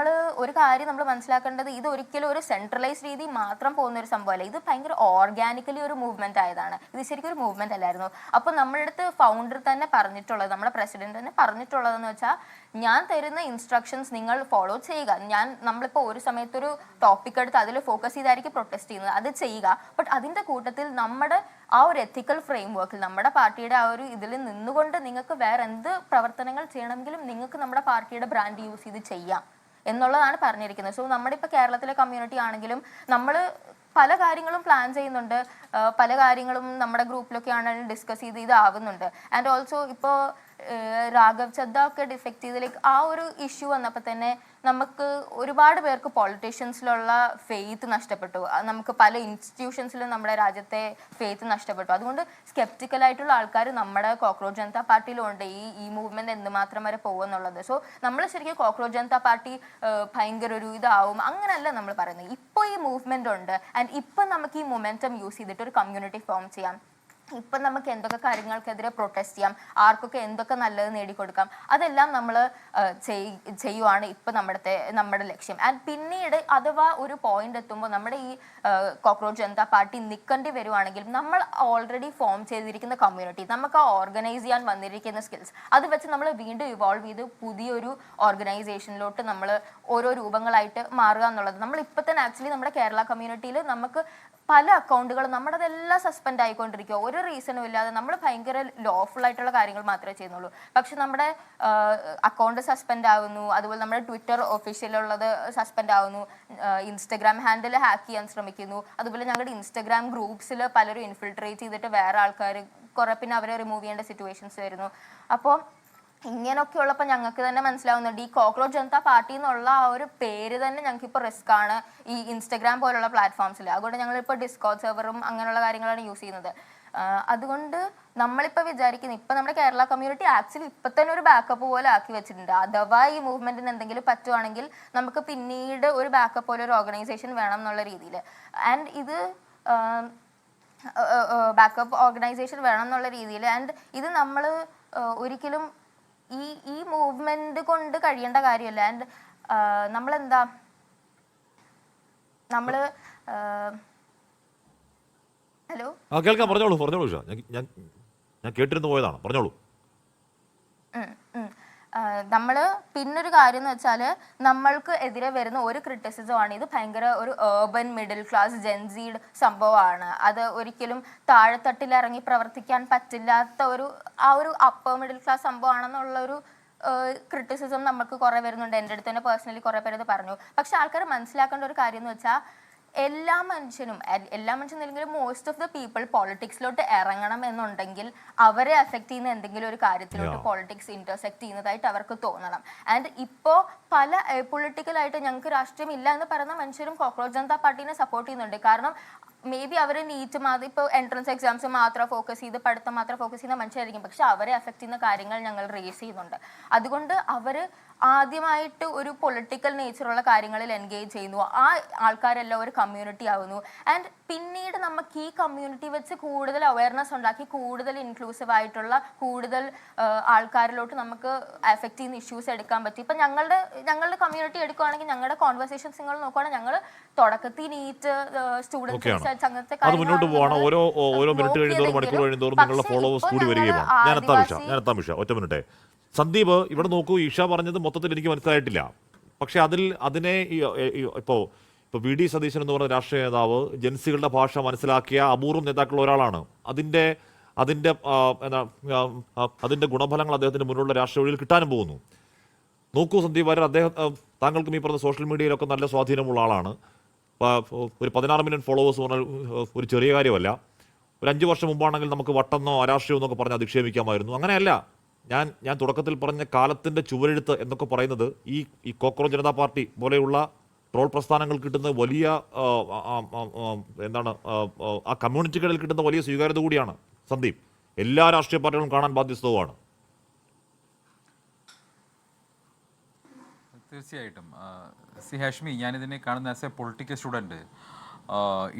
ഒരു കാര്യം നമ്മൾ മനസ്സിലാക്കേണ്ടത്, ഇത് ഒരിക്കലും ഒരു സെൻട്രലൈസ്ഡ് രീതി മാത്രം പോകുന്ന ഒരു സംഭവമല്ല. ഇത് ഭയങ്കര ഓർഗാനിക്കലി ഒരു മൂവ്മെന്റ് ആയതാണ്. ഇത് ശരിക്കും ഒരു മൂവ്മെന്റ് അല്ലായിരുന്നു. അപ്പോൾ നമ്മുടെ അടുത്ത് ഫൗണ്ടർ തന്നെ പറഞ്ഞിട്ടുള്ളത്, നമ്മുടെ പ്രസിഡന്റ് തന്നെ പറഞ്ഞിട്ടുള്ളതെന്ന് വെച്ചാൽ, ഞാൻ തരുന്ന ഇൻസ്ട്രക്ഷൻസ് നിങ്ങൾ ഫോളോ ചെയ്യുക. നമ്മളിപ്പോൾ ഒരു സമയത്തൊരു ടോപ്പിക് എടുത്ത് അതിൽ ഫോക്കസ് ചെയ്തായിരിക്കും പ്രൊട്ടസ്റ്റ് ചെയ്യുന്നത്, അത് ചെയ്യുക. ബട്ട് അതിൻ്റെ കൂട്ടത്തിൽ നമ്മുടെ ആ ഒരു എത്തിക്കൽ ഫ്രെയിം വർക്കിൽ നമ്മുടെ പാർട്ടിയുടെ ആ ഒരു ഇതിൽ നിന്നുകൊണ്ട് നിങ്ങൾക്ക് വേറെ എന്ത് പ്രവർത്തനങ്ങൾ ചെയ്യണമെങ്കിലും നിങ്ങൾക്ക് നമ്മുടെ പാർട്ടിയുടെ ബ്രാൻഡ് യൂസ് ചെയ്ത് ചെയ്യാം എന്നുള്ളതാണ് പറഞ്ഞിരിക്കുന്നത്. സോ നമ്മുടെ ഇപ്പോൾ കേരളത്തിലെ കമ്മ്യൂണിറ്റി ആണെങ്കിലും നമ്മൾ പല കാര്യങ്ങളും പ്ലാൻ ചെയ്യുന്നുണ്ട്, പല കാര്യങ്ങളും നമ്മുടെ ഗ്രൂപ്പിലൊക്കെ ആണെങ്കിലും ഡിസ്കസ് ചെയ്ത് ഇതാവുന്നുണ്ട്. ആൻഡ് ഓൾസോ ഇപ്പോൾ രാഘവ് ചദ്ദ ഒക്കെ ഡിഫെക്ട് ചെയ്തതിലേക്ക് ആ ഒരു ഇഷ്യൂ വന്നപ്പോൾ തന്നെ നമുക്ക് ഒരുപാട് പേർക്ക് പൊളിറ്റീഷ്യൻസിലുള്ള ഫെയ്ത്ത് നഷ്ടപ്പെട്ടു. നമുക്ക് പല ഇൻസ്റ്റിറ്റ്യൂഷൻസിലും നമ്മുടെ രാജ്യത്തെ ഫെയ്ത്ത് നഷ്ടപ്പെട്ടു. അതുകൊണ്ട് സ്കെപ്റ്റിക്കലായിട്ടുള്ള ആൾക്കാർ നമ്മുടെ കോക്രോച്ച് ജനതാ പാർട്ടിയിലും ഉണ്ട്, ഈ മൂവ്മെന്റ് എന്തുമാത്രം വരെ പോകുമെന്നുള്ളത്. സോ നമ്മൾ ശരിക്കും കോക്രോച്ച് ജനതാ പാർട്ടി ഭയങ്കര ഒരു ഇതാവും അങ്ങനെയല്ല നമ്മൾ പറയുന്നത്. ഇപ്പോൾ ഈ മൂവ്മെന്റ് ഉണ്ട്, ആൻഡ് ഇപ്പം നമുക്ക് ഈ മൊമെന്റം യൂസ് ചെയ്തിട്ട് ഒരു കമ്മ്യൂണിറ്റി ഫോം ചെയ്യാം. ഇപ്പം നമുക്ക് എന്തൊക്കെ കാര്യങ്ങൾക്കെതിരെ പ്രൊട്ടസ്റ്റ് ചെയ്യാം, ആർക്കൊക്കെ എന്തൊക്കെ നല്ലത് നേടിക്കൊടുക്കാം, അതെല്ലാം നമ്മൾ ചെയ്യുവാണ് ഇപ്പം നമ്മുടെ ലക്ഷ്യം. ആൻഡ് പിന്നീട് അഥവാ ഒരു പോയിന്റ് എത്തുമ്പോൾ നമ്മുടെ ഈ കോക്രോച്ച് ജനതാ പാർട്ടി നിൽക്കേണ്ടി വരുവാണെങ്കിൽ നമ്മൾ ഓൾറെഡി ഫോം ചെയ്തിരിക്കുന്ന കമ്മ്യൂണിറ്റി, നമുക്ക് ആ ഓർഗനൈസ് ചെയ്യാൻ വന്നിരിക്കുന്ന സ്കിൽസ് അത് വെച്ച് നമ്മൾ വീണ്ടും ഇവോൾവ് ചെയ്ത് പുതിയൊരു ഓർഗനൈസേഷനിലോട്ട് നമ്മൾ ഓരോ രൂപങ്ങളായിട്ട് മാറുക എന്നുള്ളത്. നമ്മൾ ഇപ്പം തന്നെ ആക്ച്വലി നമ്മുടെ കേരള കമ്മ്യൂണിറ്റിയിൽ നമുക്ക് പല അക്കൗണ്ടുകളും നമ്മുടെതെല്ലാം സസ്പെൻഡ് ആയിക്കൊണ്ടിരിക്കുക, ഒരു റീസണും ഇല്ലാതെ. നമ്മൾ ഭയങ്കര ലോഫുൾ ആയിട്ടുള്ള കാര്യങ്ങൾ മാത്രമേ ചെയ്യുന്നുള്ളൂ, പക്ഷെ നമ്മുടെ അക്കൗണ്ട് സസ്പെൻഡ് ആവുന്നു, അതുപോലെ നമ്മുടെ ട്വിറ്റർ ഒഫീഷ്യലുള്ളത് സസ്പെൻഡ് ആവുന്നു, ഇൻസ്റ്റഗ്രാം ഹാൻഡിൽ ഹാക്ക് ചെയ്യാൻ ശ്രമിക്കുന്നു, അതുപോലെ ഞങ്ങളുടെ ഇൻസ്റ്റഗ്രാം ഗ്രൂപ്പ്സിൽ പലരും ഇൻഫിൽട്രേറ്റ് ചെയ്തിട്ട് വേറെ ആൾക്കാർ പിന്നെ അവരെ റിമൂവ് ചെയ്യേണ്ട സിറ്റുവേഷൻസ് വരുന്നു. അപ്പോൾ ഇങ്ങനെയൊക്കെ ഉള്ളപ്പോൾ ഞങ്ങൾക്ക് തന്നെ മനസ്സിലാവുന്നുണ്ട് ഈ കോക്രോച്ച് ജനതാ പാർട്ടി എന്നുള്ള ആ ഒരു പേര് തന്നെ ഞങ്ങൾക്ക് ഇപ്പോൾ റിസ്ക് ആണ് ഈ ഇൻസ്റ്റഗ്രാം പോലുള്ള പ്ലാറ്റ്ഫോംസിൽ. അതുകൊണ്ട് ഞങ്ങളിപ്പോൾ ഡിസ്കോഡ് സെർവറും അങ്ങനെയുള്ള കാര്യങ്ങളാണ് യൂസ് ചെയ്യുന്നത്. അതുകൊണ്ട് നമ്മളിപ്പോൾ വിചാരിക്കുന്നത്, ഇപ്പം നമ്മുടെ കേരള കമ്മ്യൂണിറ്റി ആക്ച്വലി ഇപ്പം തന്നെ ഒരു ബാക്കപ്പ് പോലെ ആക്കി വെച്ചിട്ടുണ്ട്. അഥവാ ഈ മൂവ്മെന്റിന് എന്തെങ്കിലും പറ്റുവാണെങ്കിൽ നമുക്ക് പിന്നീട് ഒരു ബാക്കപ്പ് പോലെ ഒരു ഓർഗനൈസേഷൻ വേണം എന്നുള്ള രീതിയിൽ. ആൻഡ് ഇത് ബാക്കപ്പ് ഓർഗനൈസേഷൻ വേണം എന്നുള്ള രീതിയിൽ. ആൻഡ് ഇത് നമ്മൾ ഒരിക്കലും ഈ മൂവ്മെന്റ് കൊണ്ട് കഴിയേണ്ട കാര്യമല്ല. ആൻഡ് നമ്മളെന്താ ഹലോ കേൾക്കാം, പറഞ്ഞോളൂ. ഞാൻ കേട്ടിരുന്നു പോയതാണ്, പറഞ്ഞോളൂ. നമ്മൾ പിന്നൊരു കാര്യം എന്ന് വെച്ചാൽ നമ്മൾക്ക് എതിരെ വരുന്ന ഒരു ക്രിറ്റിസിസമാണ് ഇത് ഭയങ്കര ഒരു ഏർബൻ മിഡിൽ ക്ലാസ് ജെൻസീഡ് സംഭവമാണ്, അത് ഒരിക്കലും താഴെത്തട്ടിൽ ഇറങ്ങി പ്രവർത്തിക്കാൻ പറ്റില്ലാത്ത ഒരു അപ്പർ മിഡിൽ ക്ലാസ് സംഭവമാണെന്നുള്ളൊരു ക്രിറ്റിസിസം നമുക്ക് കുറേ വരുന്നുണ്ട്. എൻ്റെ അടുത്ത് തന്നെ പേഴ്സണലി കുറേ പേര് ഇത് പറഞ്ഞു. പക്ഷെ ആൾക്കാർ മനസ്സിലാക്കേണ്ട ഒരു കാര്യം എന്ന് വെച്ചാൽ എല്ലാ മനുഷ്യനും അല്ലെങ്കിൽ മോസ്റ്റ് ഓഫ് ദ പീപ്പിൾ പോളിറ്റിക്സിലോട്ട് ഇറങ്ങണം എന്നുണ്ടെങ്കിൽ അവരെ അഫക്റ്റ് ചെയ്യുന്ന എന്തെങ്കിലും ഒരു കാര്യത്തിലോട്ട് പോളിറ്റിക്സ് ഇന്റർസെക്ട് ചെയ്യുന്നതായിട്ട് അവർക്ക് തോന്നണം. ആൻഡ് ഇപ്പോൾ പല പൊളിറ്റിക്കലായിട്ട് ഞങ്ങൾക്ക് രാഷ്ട്രീയം ഇല്ല എന്ന് പറയുന്ന മനുഷ്യരും കോക്രോച്ച് ജനതാ പാർട്ടീനെ സപ്പോർട്ട് ചെയ്യുന്നുണ്ട്. കാരണം മേ ബി അവർ നീറ്റ് മാത്രം ഇപ്പോൾ എൻട്രൻസ് എക്സാംസ് മാത്രം ഫോക്കസ് ചെയ്ത് പഠിത്തം മാത്രം ഫോക്കസ് ചെയ്യുന്ന മനുഷ്യരായിരിക്കും. പക്ഷെ അവരെ അഫക്റ്റ് ചെയ്യുന്ന കാര്യങ്ങൾ ഞങ്ങൾ റേസ് ചെയ്യുന്നുണ്ട്. അതുകൊണ്ട് അവർ ആദ്യമായിട്ട് ഒരു പൊളിറ്റിക്കൽ നേച്ചറുള്ള കാര്യങ്ങളിൽ എൻഗേജ് ചെയ്യുന്നു. ആ ആൾക്കാരെല്ലാം ഒരു കമ്മ്യൂണിറ്റി ആവുന്നു. ആൻഡ് പിന്നീട് നമുക്ക് ഈ കമ്മ്യൂണിറ്റി വെച്ച് കൂടുതൽ അവയർനെസ് ഉണ്ടാക്കി കൂടുതൽ ഇൻക്ലൂസീവ് ആയിട്ടുള്ള കൂടുതൽ ആൾക്കാരിലോട്ട് നമുക്ക് അഫക്റ്റ് ചെയ്യുന്ന ഇഷ്യൂസ് എടുക്കാൻ പറ്റും. ഇപ്പം ഞങ്ങളുടെ കമ്മ്യൂണിറ്റി എടുക്കുകയാണെങ്കിൽ ഞങ്ങളുടെ കോൺവെർസേഷൻസ് നിങ്ങൾ നോക്കുകയാണെങ്കിൽ ഞങ്ങൾ തുടക്കത്തിൽ നീറ്റ് സ്റ്റുഡൻസ് അങ്ങനത്തെ അത് മുന്നോട്ട് പോകണം. ഓരോ മിനിറ്റ് കഴിയുന്നതോറും മണിക്കൂർ കഴിയുന്നതോറും നിങ്ങളുടെ ഫോളോവേഴ്സ് കൂടി വരികയാണ്. ഞാൻ എത്താം വിഷ ഒറ്റ മിനിറ്റ്. സന്ദീപ്, ഇവിടെ നോക്കൂ, ഈഷ പറഞ്ഞത് മൊത്തത്തിൽ എനിക്ക് മനസ്സിലായിട്ടില്ല. പക്ഷെ അതിനെ ഇപ്പോൾ വി ഡി സതീശൻ എന്ന് പറയുന്ന രാഷ്ട്രീയ നേതാവ് ജൻസികളുടെ ഭാഷ മനസ്സിലാക്കിയ അപൂർവം നേതാക്കളുള്ള ഒരാളാണ്. അതിൻ്റെ ഗുണഫലങ്ങൾ അദ്ദേഹത്തിന് മുന്നിലുള്ള രാഷ്ട്രീയ വഴിയിൽ കിട്ടാനും പോകുന്നു. നോക്കൂ സന്ദീപ് വാര്യർ, താങ്കൾക്കും ഈ പറഞ്ഞ സോഷ്യൽ മീഡിയയിലൊക്കെ നല്ല സ്വാധീനമുള്ള ആളാണ്. ഒരു 16 മില്യൺ ഫോളോവേഴ്സ് പറഞ്ഞാൽ ഒരു ചെറിയ കാര്യമല്ല. ഒരു 5 വർഷം മുമ്പാണെങ്കിൽ നമുക്ക് വട്ടെന്നോ അരാഷ്ട്രീയം എന്നൊക്കെ പറഞ്ഞ് അധിക്ഷേപിക്കാമായിരുന്നു. അങ്ങനെയല്ല. ഞാൻ തുടക്കത്തിൽ പറഞ്ഞ കാലത്തിൻ്റെ ചുവരെഴുത്ത് എന്നൊക്കെ പറയുന്നത് ഈ കോക്രോച്ച് ജനതാ പാർട്ടി പോലെയുള്ള ട്രോൾ പ്രസ്ഥാനങ്ങൾ കിട്ടുന്ന വലിയ ആ കമ്മ്യൂണിറ്റികളിൽ കിട്ടുന്ന വലിയ സ്വീകാര്യത കൂടിയാണ് സന്ദീപ്. എല്ലാ രാഷ്ട്രീയ പാർട്ടികളും കാണാൻ ബാധ്യസ്ഥവുമാണ്. തീർച്ചയായിട്ടും ഹാഷ്മി, ഞാനിതിനെ കാണുന്ന ആസ് എ പൊളിറ്റിക്കൽ സ്റ്റുഡൻറ്റ്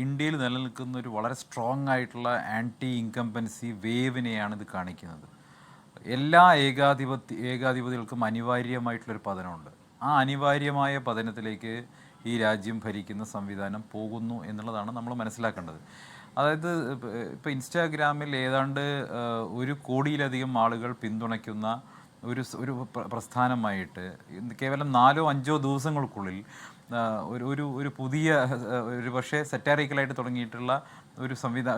ഇന്ത്യയിൽ നിലനിൽക്കുന്ന ഒരു വളരെ സ്ട്രോങ് ആയിട്ടുള്ള ആൻറ്റി ഇൻകംബൻസി വേവിനെയാണ് ഇത് കാണിക്കുന്നത്. എല്ലാ ഏകാധിപതികൾക്കും അനിവാര്യമായിട്ടുള്ളൊരു പതനമുണ്ട്. ആ അനിവാര്യമായ പതനത്തിലേക്ക് ഈ രാജ്യം ഭരിക്കുന്ന സംവിധാനം പോകുന്നു എന്നുള്ളതാണ് നമ്മൾ മനസ്സിലാക്കേണ്ടത്. അതായത് ഇപ്പോൾ ഇൻസ്റ്റാഗ്രാമിൽ ഏതാണ്ട് 1 കോടിയിലധികം ആളുകൾ പിന്തുണയ്ക്കുന്ന ഒരു പ്രസ്ഥാനമായിട്ട് കേവലം 4-5 ദിവസങ്ങൾക്കുള്ളിൽ ഒരു പുതിയ ഒരു പക്ഷേ സെറ്റാറിക്കലായിട്ട് തുടങ്ങിയിട്ടുള്ള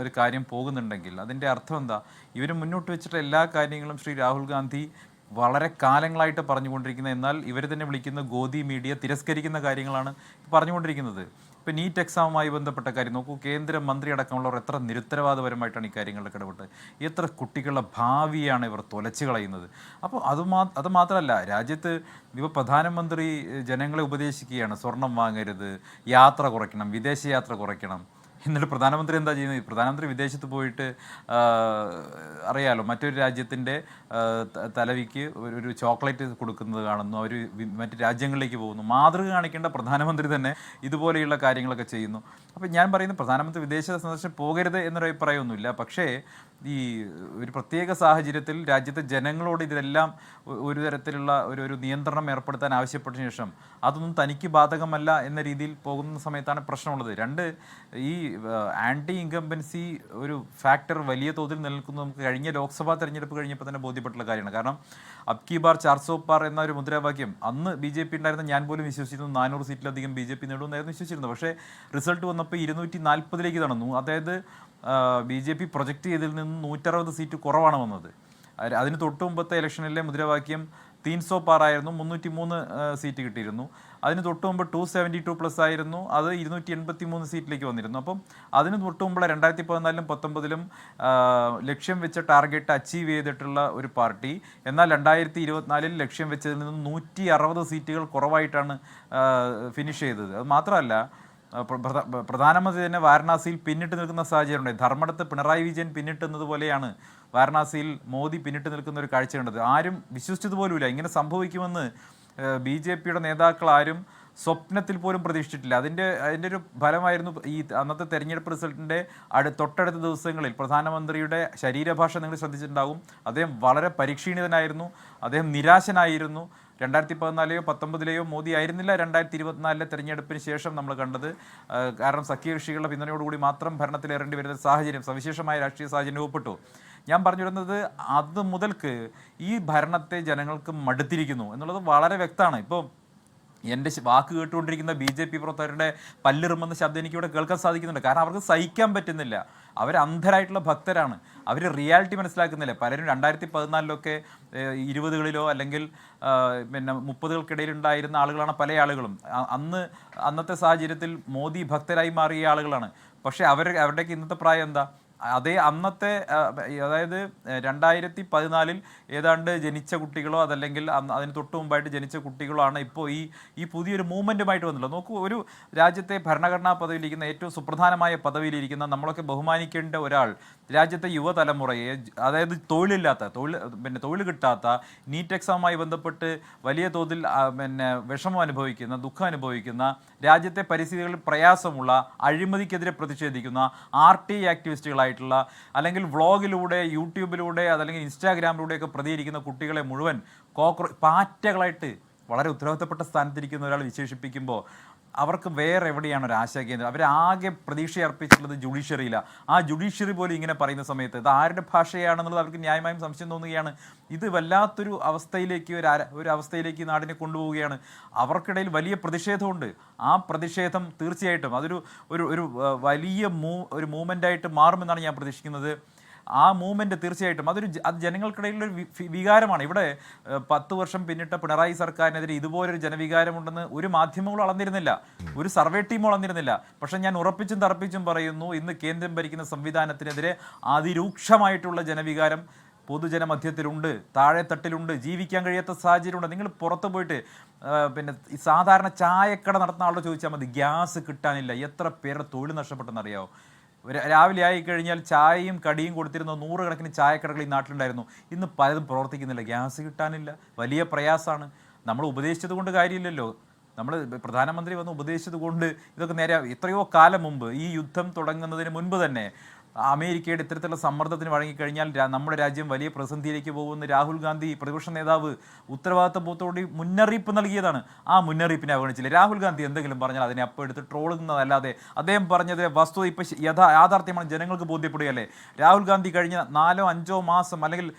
ഒരു കാര്യം പോകുന്നുണ്ടെങ്കിൽ അതിൻ്റെ അർത്ഥം എന്താ? ഇവർ മുന്നോട്ട് വെച്ചിട്ട് എല്ലാ കാര്യങ്ങളും ശ്രീ രാഹുൽ ഗാന്ധി വളരെ കാലങ്ങളായിട്ട് പറഞ്ഞുകൊണ്ടിരിക്കുന്നത്, എന്നാൽ ഇവർ തന്നെ വിളിക്കുന്ന ഗോദി മീഡിയ തിരസ്കരിക്കുന്ന കാര്യങ്ങളാണ് പറഞ്ഞുകൊണ്ടിരിക്കുന്നത്. ഇപ്പോൾ നീറ്റ് എക്സാമുമായി ബന്ധപ്പെട്ട കാര്യം നോക്കൂ, കേന്ദ്രമന്ത്രി അടക്കമുള്ളവർ എത്ര നിരുത്തരവാദപരമായിട്ടാണ് ഈ കാര്യങ്ങളിലൊക്കെ ഇടപെട്ട് എത്ര കുട്ടികളുടെ ഭാവിയാണ് ഇവർ തുലച്ചു കളയുന്നത്. അപ്പോൾ അത് മാത്രമല്ല, രാജ്യത്ത് ഇപ്പോൾ പ്രധാനമന്ത്രി ജനങ്ങളെ ഉപദേശിക്കുകയാണ്, സ്വർണം വാങ്ങരുത്, യാത്ര കുറയ്ക്കണം, വിദേശയാത്ര കുറയ്ക്കണം. എന്നിട്ട് പ്രധാനമന്ത്രി എന്താ ചെയ്യുന്നത്? പ്രധാനമന്ത്രി വിദേശത്ത് പോയിട്ട് അറിയാലോ, മറ്റൊരു രാജ്യത്തിൻ്റെ തലവിക്ക് ഒരു ചോക്ലേറ്റ് കൊടുക്കുന്നത് കാണുന്നു, അവർ മറ്റ് രാജ്യങ്ങളിലേക്ക് പോകുന്നു. മാതൃക കാണിക്കേണ്ട പ്രധാനമന്ത്രി തന്നെ ഇതുപോലെയുള്ള കാര്യങ്ങളൊക്കെ ചെയ്യുന്നു. അപ്പോൾ ഞാൻ പറയുന്നത് പ്രധാനമന്ത്രി വിദേശ സന്ദർശനം പോകരുത് എന്നൊരു അഭിപ്രായമൊന്നുമില്ല. പക്ഷേ ഈ ഒരു പ്രത്യേക സാഹചര്യത്തിൽ രാജ്യത്തെ ജനങ്ങളോട് ഇതിലെല്ലാം ഒരു തരത്തിലുള്ള ഒരു നിയന്ത്രണം ഏർപ്പെടുത്താൻ ആവശ്യപ്പെട്ട ശേഷം അതൊന്നും തനിക്ക് ബാധകമല്ല എന്ന രീതിയിൽ പോകുന്ന സമയത്താണ് പ്രശ്നമുള്ളത്. 2, ഈ ആൻറ്റി ഇൻകംബൻസി ഒരു ഫാക്ടർ വലിയ തോതിൽ നിലനിൽക്കുന്നത് നമുക്ക് കഴിഞ്ഞ ലോക്സഭാ തെരഞ്ഞെടുപ്പ് കഴിഞ്ഞപ്പോൾ തന്നെ ബോധ്യപ്പെട്ടുള്ള കാര്യമാണ്. കാരണം അബ്കി ബാർ 400 പാർ എന്ന ഒരു മുദ്രാവാക്യം അന്ന് BJP ഉണ്ടായിരുന്ന ഞാൻ പോലും വിശ്വസിച്ചിരുന്നു 400 സീറ്റിലധികം BJP നേടുമെന്നായിരുന്നു വിശ്വസിച്ചിരുന്നത്. പക്ഷേ റിസൾട്ട് വന്നപ്പോൾ 240 നടന്നു. അതായത് BJP പ്രൊജക്റ്റ് ചെയ്തതിൽ നിന്ന് 160 സീറ്റ് കുറവാണ് വന്നത്. അതിന് തൊട്ട് മുമ്പത്തെ ഇലക്ഷനിലെ മുദ്രാവാക്യം 300 പാർ ആയിരുന്നു, 303 സീറ്റ് കിട്ടിയിരുന്നു. അതിന് തൊട്ട് മുമ്പ് 272+ ആയിരുന്നു, അത് 283 സീറ്റിലേക്ക് വന്നിരുന്നു. അപ്പം അതിന് തൊട്ട് മുമ്പുള്ള 2014-ലും 2019-ലും ലക്ഷ്യം വെച്ച ടാർഗറ്റ് അച്ചീവ് ചെയ്തിട്ടുള്ള ഒരു പാർട്ടി, എന്നാൽ 2024-ൽ ലക്ഷ്യം വെച്ചതിൽ നിന്ന് 160 സീറ്റുകൾ കുറവായിട്ടാണ് ഫിനിഷ് ചെയ്തത്. അത് മാത്രമല്ല, പ്രധാനമന്ത്രി തന്നെ വാരണാസിയിൽ പിന്നിട്ട് നിൽക്കുന്ന സാഹചര്യമുണ്ട്. ധർമ്മടത്ത് പിണറായി വിജയൻ പിന്നിട്ടുന്നതുപോലെയാണ് വാരണാസിയിൽ മോദി പിന്നിട്ട് നിൽക്കുന്ന ഒരു കാഴ്ച കണ്ടത്. ആരും വിശ്വസിച്ചതുപോലുമില്ല ഇങ്ങനെ സംഭവിക്കുമെന്ന്. BJPയുടെ നേതാക്കൾ ആരും സ്വപ്നത്തിൽ പോലും പ്രതീക്ഷിച്ചിട്ടില്ല. അതിൻ്റെ ഒരു ഫലമായിരുന്നു ഈ അന്നത്തെ തെരഞ്ഞെടുപ്പ് റിസൾട്ടിൻ്റെ തൊട്ടടുത്ത ദിവസങ്ങളിൽ പ്രധാനമന്ത്രിയുടെ ശരീരഭാഷ നിങ്ങൾ ശ്രദ്ധിച്ചിട്ടുണ്ടാകും. അദ്ദേഹം വളരെ പരിക്ഷീണിതനായിരുന്നു, അദ്ദേഹം നിരാശനായിരുന്നു. 2014-ലെയോ 2019-ലെയോ മോദി ആയിരുന്നില്ല 2024-ലെ തെരഞ്ഞെടുപ്പിന് ശേഷം നമ്മൾ കണ്ടത്. കാരണം സഖ്യകക്ഷികളുടെ പിന്തുണയോടുകൂടി മാത്രം ഭരണത്തിലേറേണ്ടി വരുന്ന സാഹചര്യം, സവിശേഷമായ രാഷ്ട്രീയ സാഹചര്യം രൂപപ്പെട്ടു. ഞാൻ പറഞ്ഞു വരുന്നത് അത് മുതൽക്ക് ഈ ഭരണത്തെ ജനങ്ങൾക്ക് മടുത്തിരിക്കുന്നു എന്നുള്ളത് വളരെ വ്യക്തമാണ്. ഇപ്പോൾ എൻ്റെ വാക്ക് കേട്ടുകൊണ്ടിരിക്കുന്ന BJP പ്രവർത്തകരുടെ പല്ലിറുമെന്ന ശബ്ദം എനിക്കിവിടെ കേൾക്കാൻ സാധിക്കുന്നുണ്ട്. കാരണം അവർക്ക് സഹിക്കാൻ പറ്റുന്നില്ല. അവർ അന്ധരായിട്ടുള്ള ഭക്തരാണ്. അവർ റിയാലിറ്റി മനസ്സിലാക്കുന്നില്ല. പലരും 2014 20കളിലോ അല്ലെങ്കിൽ പിന്നെ 30കൾക്കിടയിൽ ഉണ്ടായിരുന്ന ആളുകളാണ് പല ആളുകളും. അന്നത്തെ സാഹചര്യത്തിൽ മോദി ഭക്തരായി മാറിയ ആളുകളാണ്. പക്ഷേ അവരുടെയൊക്കെ ഇന്നത്തെ പ്രായം എന്താ? അതേ അന്നത്തെ അതായത് 2014 ഏതാണ്ട് ജനിച്ച കുട്ടികളോ അതല്ലെങ്കിൽ അതിന് തൊട്ട് മുമ്പായിട്ട് ജനിച്ച കുട്ടികളോ ആണ് ഇപ്പോൾ ഈ പുതിയൊരു മൂവ്മെൻറ്റുമായിട്ട് വന്നുള്ളത്. നോക്കൂ, ഒരു രാജ്യത്തെ ഭരണഘടനാ പദവിയിലിരിക്കുന്ന ഏറ്റവും സുപ്രധാനമായ പദവിയിലിരിക്കുന്ന നമ്മളൊക്കെ ബഹുമാനിക്കേണ്ട ഒരാൾ രാജ്യത്തെ യുവതലമുറയെ, അതായത് തൊഴിൽ കിട്ടാത്ത നീറ്റ് എക്സാമുമായി ബന്ധപ്പെട്ട് വലിയ തോതിൽ വിഷമം അനുഭവിക്കുന്ന, ദുഃഖം അനുഭവിക്കുന്ന, രാജ്യത്തെ പരിസ്ഥിതികളിൽ പ്രയാസമുള്ള, അഴിമതിക്കെതിരെ പ്രതിഷേധിക്കുന്ന RTI ആക്ടിവിസ്റ്റുകളായിട്ടുള്ള, അല്ലെങ്കിൽ വ്ളോഗിലൂടെ, യൂട്യൂബിലൂടെ അതല്ലെങ്കിൽ ഇൻസ്റ്റാഗ്രാമിലൂടെയൊക്കെ പ്രതികരിക്കുന്ന കുട്ടികളെ മുഴുവൻ പാറ്റകളായിട്ട് വളരെ ഉത്തരവാദിത്തപ്പെട്ട സ്ഥാനത്തിരിക്കുന്ന ഒരാൾ വിശേഷിപ്പിക്കുമ്പോൾ അവർക്ക് വേറെ എവിടെയാണ് ഒരു ആശാകേന്ദ്രം? അവരാകെ പ്രതീക്ഷ അർപ്പിച്ചിട്ടുള്ളത് ജുഡീഷ്യറിയിലാണ്. ആ ജുഡീഷ്യറി പോലും ഇങ്ങനെ പറയുന്ന സമയത്ത് ഇത് ആരുടെ ഭാഷയാണെന്നുള്ളത് അവർക്ക് ന്യായമായും സംശയം തോന്നുകയാണ്. ഇത് വല്ലാത്തൊരു അവസ്ഥയിലേക്ക് ഒരു അവസ്ഥയിലേക്ക് നാടിനെ കൊണ്ടുപോവുകയാണ്. അവർക്കിടയിൽ വലിയ പ്രതിഷേധമുണ്ട്. ആ പ്രതിഷേധം തീർച്ചയായിട്ടും അതൊരു ഒരു വലിയ മൂവ്മെൻ്റായിട്ട് മാറുമെന്നാണ് ഞാൻ പ്രതീക്ഷിക്കുന്നത്. ആ മൂവ്മെൻറ്റ് തീർച്ചയായിട്ടും അത് ജനങ്ങൾക്കിടയിലൊരു വികാരമാണ്. ഇവിടെ 10 വർഷം പിന്നിട്ട പിണറായി സർക്കാരിനെതിരെ ഇതുപോലൊരു ജനവികാരമുണ്ടെന്ന് ഒരു മാധ്യമങ്ങളും അളന്നിരുന്നില്ല, ഒരു സർവേ ടീമും അളന്നിരുന്നില്ല. പക്ഷേ ഞാൻ ഉറപ്പിച്ചും തറപ്പിച്ചും പറയുന്നു, ഇന്ന് കേന്ദ്രം ഭരിക്കുന്ന സംവിധാനത്തിനെതിരെ അതിരൂക്ഷമായിട്ടുള്ള ജനവികാരം പൊതുജനമധ്യത്തിലുണ്ട്, താഴെത്തട്ടിലുണ്ട്. ജീവിക്കാൻ കഴിയാത്ത സാഹചര്യമുണ്ട്. നിങ്ങൾ പുറത്ത് പോയിട്ട് ഈ സാധാരണ ചായക്കട നടത്തുന്ന ആളോട് ചോദിച്ചാൽ മതി, ഗ്യാസ് കിട്ടാനില്ല. എത്ര പേരുടെ തൊഴിൽ നഷ്ടപ്പെട്ടെന്നറിയാമോ? രാവിലെ ആയിക്കഴിഞ്ഞാൽ ചായയും കടിയും കൊടുത്തിരുന്ന 100 കണക്കിന് ചായക്കടകൾ ഈ നാട്ടിലുണ്ടായിരുന്നു. ഇന്ന് പലതും പ്രവർത്തിക്കുന്നില്ല, ഗ്യാസ് കിട്ടാനില്ല, വലിയ പ്രയാസമാണ്. നമ്മൾ ഉപദേശിച്ചത് കൊണ്ട് കാര്യമില്ലല്ലോ. നമ്മൾ പ്രധാനമന്ത്രി വന്ന് ഉപദേശിച്ചത് കൊണ്ട് ഇതൊക്കെ നേരെ എത്രയോ കാലം മുമ്പ്, ഈ യുദ്ധം തുടങ്ങുന്നതിന് മുൻപ് തന്നെ അമേരിക്കയുടെ ഇത്തരത്തിലുള്ള സമ്മർദ്ദത്തിന് വഴങ്ങിക്കഴിഞ്ഞാൽ നമ്മുടെ രാജ്യം വലിയ പ്രതിസന്ധിയിലേക്ക് പോകുമെന്ന് രാഹുൽ ഗാന്ധി പ്രതിപക്ഷ നേതാവ് ഉത്തരവാദിത്തബോധത്തോടെ മുന്നറിയിപ്പ് നൽകിയതാണ്. ആ മുന്നറിയിപ്പിനെ അവഗണിച്ചില്ല. രാഹുൽ ഗാന്ധി എന്തെങ്കിലും പറഞ്ഞാൽ അതിനെ അപ്പോൾ എടുത്ത് ട്രോളുന്നതല്ലാതെ അദ്ദേഹം പറഞ്ഞത് വസ്തുത ഇപ്പോൾ യാഥാർത്ഥ്യമാണ്, ജനങ്ങൾക്ക് ബോധ്യപ്പെടുകയല്ലേ. രാഹുൽ ഗാന്ധി കഴിഞ്ഞ 4-5 മാസം അല്ലെങ്കിൽ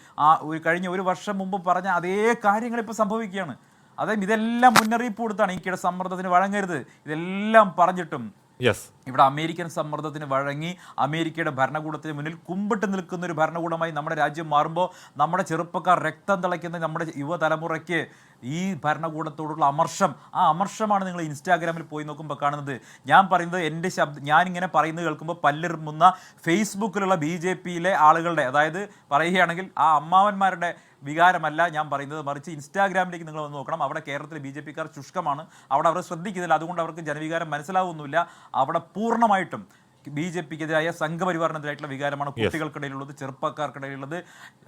കഴിഞ്ഞ 1 വർഷം മുമ്പ് പറഞ്ഞ അതേ കാര്യങ്ങൾ ഇപ്പോൾ സംഭവിക്കുകയാണ്. അതായത് ഇതെല്ലാം മുന്നറിയിപ്പ് കൊടുത്താണ് ഈ സമ്മർദ്ദത്തിന് വഴങ്ങരുത്. ഇതെല്ലാം പറഞ്ഞിട്ടും ഇവിടെ അമേരിക്കൻ സമ്മർദ്ദത്തിന് വഴങ്ങി അമേരിക്കയുടെ ഭരണകൂടത്തിന് മുന്നിൽ കുമ്പിട്ട് നിൽക്കുന്ന ഒരു ഭരണകൂടമായി നമ്മുടെ രാജ്യം മാറുമ്പോൾ നമ്മുടെ ചെറുപ്പക്കാർ രക്തം തിളയ്ക്കുന്ന നമ്മുടെ യുവതലമുറയ്ക്ക് ഈ ഭരണകൂടത്തോടുള്ള ആ അമർഷമാണ് നിങ്ങൾ ഇൻസ്റ്റാഗ്രാമിൽ പോയി നോക്കുമ്പോൾ കാണുന്നത്. ഞാൻ പറയുന്നത് എൻ്റെ ഞാനിങ്ങനെ പറയുന്നത് കേൾക്കുമ്പോൾ പല്ലിറുമുന്ന ഫേസ്ബുക്കിലുള്ള BJPയിലെ ആളുകളുടെ, അതായത് പറയുകയാണെങ്കിൽ ആ അമ്മാവന്മാരുടെ വികാരമല്ല ഞാൻ പറയുന്നത്, മറിച്ച് ഇൻസ്റ്റാഗ്രാമിലേക്ക് നിങ്ങൾ വന്ന് നോക്കണം. അവിടെ കേരളത്തിലെ BJPക്കാർ ശുഷ്കമാണ്. അവിടെ അവർ ശ്രദ്ധിക്കുന്നില്ല. അതുകൊണ്ട് അവർക്ക് ജനവികാരം മനസ്സിലാവുന്നില്ല. അവിടെ പൂർണ്ണമായിട്ടും BJPക്കെതിരായ സംഘപരിവാറിനെതിരായിട്ടുള്ള വികാരമാണ് കുട്ടികൾക്കിടയിലുള്ളത്, ചെറുപ്പക്കാർക്കിടയിലുള്ളത്.